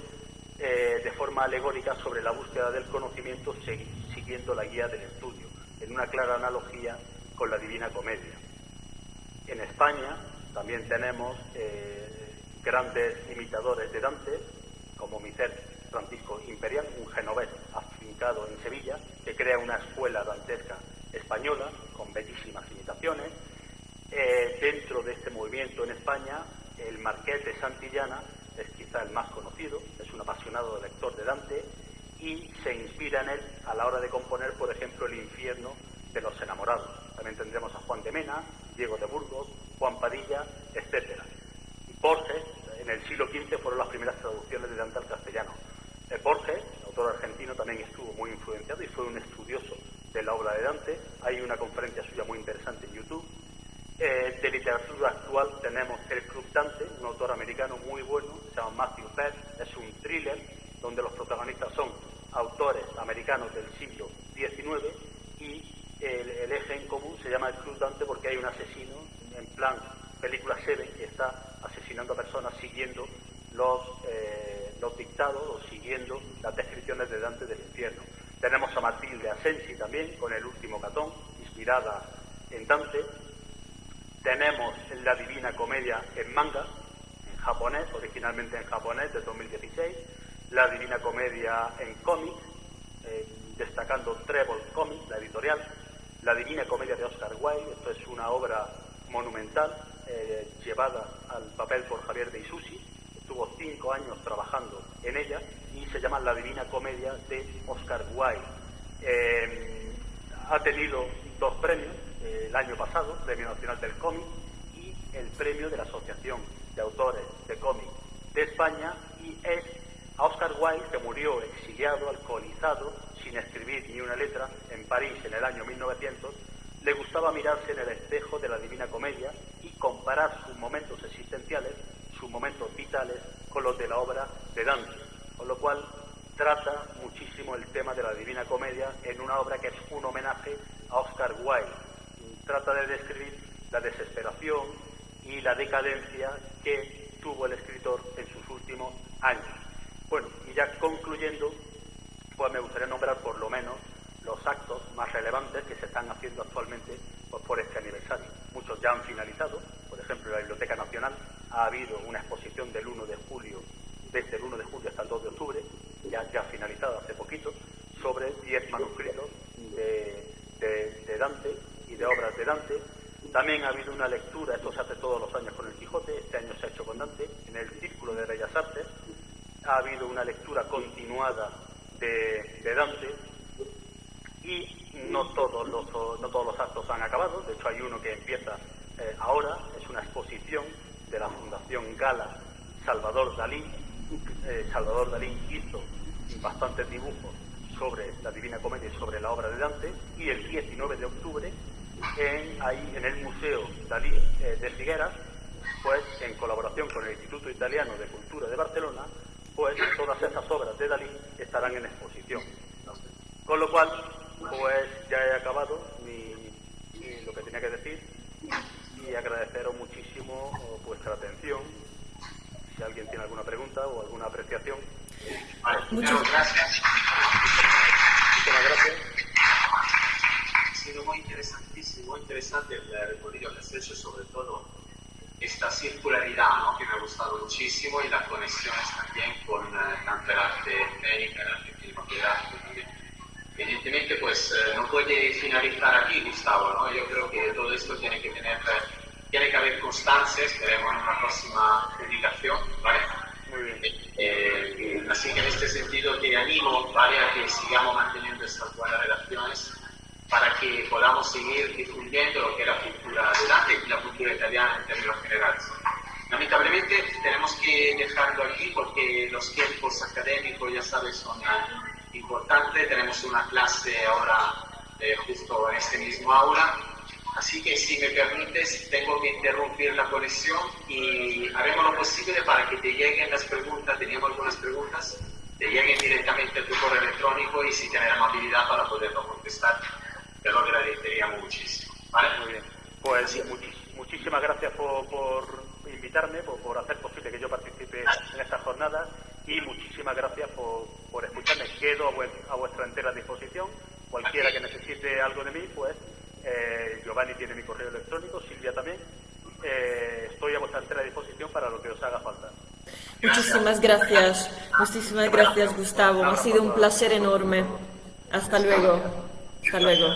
de forma alegórica, sobre la búsqueda del conocimiento siguiendo la guía del estudio, en una clara analogía con la Divina Comedia. En España también tenemos grandes imitadores de Dante, como Micer Francisco Imperial, un genovés afincado en Sevilla, que crea una escuela dantesca española con bellísimas imitaciones. Dentro de este movimiento en España, el Marqués de Santillana es quizá el más conocido, es un apasionado lector de Dante y se inspira en él a la hora de componer, por ejemplo, El infierno de los enamorados. También tendremos a Juan de Mena, Diego de Burgos, Juan Padilla, etc. Borges, en el siglo XV fueron las primeras traducciones de Dante al castellano. Borges, autor argentino, también estuvo muy influenciado y fue un estudioso de la obra de Dante. Hay una conferencia suya muy interesante en YouTube. De literatura actual tenemos El Club Dante, un autor americano muy bueno, se llama Matthew Peck, es un thriller donde los protagonistas son autores americanos del siglo XIX y el eje en común se llama El Club Dante porque hay un asesino en plan película Seven que está asesinando a personas siguiendo los dictados o siguiendo las descripciones de Dante del infierno. Tenemos a Matilde Asensi también con El último Catón, inspirada en Dante. Tenemos la Divina Comedia en manga, en japonés, originalmente en japonés, de 2016, la Divina Comedia en cómic, destacando Trébol Comics, la editorial, La Divina Comedia de Oscar Wilde. Esto es una obra monumental llevada al papel por Javier de Isusi. Estuvo 5 años trabajando en ella y se llama La Divina Comedia de Oscar Wilde. Ha tenido 2 premios el año pasado, Premio Nacional del Cómic y el premio de la Asociación de Autores de Cómic de España, y es a Oscar Wilde, que murió exiliado, alcoholizado, sin escribir ni una letra, en París en el año 1900, le gustaba mirarse en el espejo de la Divina Comedia y comparar sus momentos existenciales, sus momentos vitales, con los de la obra de Dante, con lo cual trata muchísimo el tema de la Divina Comedia en una obra que es un homenaje a Oscar Wilde. Trata de describir la desesperación y la decadencia que tuvo el escritor en sus últimos años. Bueno, y ya concluyendo, pues me gustaría nombrar por lo menos los actos más relevantes que se están haciendo actualmente pues, por este aniversario. Muchos ya han finalizado. Por ejemplo, en la Biblioteca Nacional ha habido una exposición del 1 de julio, desde el 1 de julio hasta el 2 de octubre, ya finalizado hace poquito, sobre 10 manuscritos de Dante y de obras de Dante. También ha habido una lectura, esto se hace todos los años con el Quijote, este año se ha hecho con Dante, en el Círculo de Bellas Artes. Ha habido una lectura continuada de Dante, y no todos los actos han acabado. De hecho, hay uno que empieza ahora, es una exposición de la Fundación Gala Salvador Dalí. Salvador Dalí hizo bastantes dibujos sobre la Divina Comedia y sobre la obra de Dante, y el 19 de octubre en el Museo Dalí de Figueras, pues en colaboración con el Instituto Italiano de Cultura de Barcelona, pues todas esas obras de Dalí estarán en exposición. Con lo cual, pues ya he acabado lo que tenía que decir, y agradeceros muchísimo vuestra atención. Si alguien tiene alguna pregunta o alguna apreciación. Muchas gracias. Muchas gracias. Ha sido muy interesante el recorrido que has hecho, sobre todo esta circularidad, ¿no? Que me ha gustado muchísimo, y las conexiones también con tanto el arte técnica, el arte cinematográfico también. Evidentemente, pues no puede finalizar aquí, Gustavo, ¿no? Yo creo que todo esto tiene que haber constancia. Esperemos en una próxima publicación, ¿vale? Muy bien. Así que en este sentido te animo, ¿vale?, a que sigamos manteniendo estas buenas relaciones para que podamos seguir difundiendo lo que es la cultura de Dante y la cultura italiana en términos generales. Lamentablemente tenemos que dejarlo aquí porque los tiempos académicos, ya sabes, son importantes. Tenemos una clase ahora justo en este mismo aula. Así que, si me permites, tengo que interrumpir la conexión y haremos lo posible para que te lleguen las preguntas. Teníamos algunas preguntas, te lleguen directamente a tu correo electrónico, y si tienes amabilidad para poderlo contestar, te lo agradeceríamos muchísimo. ¿Vale? Muy bien. Pues sí, muchísimas gracias por invitarme, por hacer posible que yo participe en esta jornada, y muchísimas gracias por escucharme. Quedo a vuestra entera disposición. Cualquiera que necesite algo de mí, pues Giovanni tiene mi correo electrónico, Silvia también. Estoy a vuestra entera disposición para lo que os haga falta. Muchísimas gracias, Gustavo. Ha sido un placer enorme. Hasta luego. Hasta luego.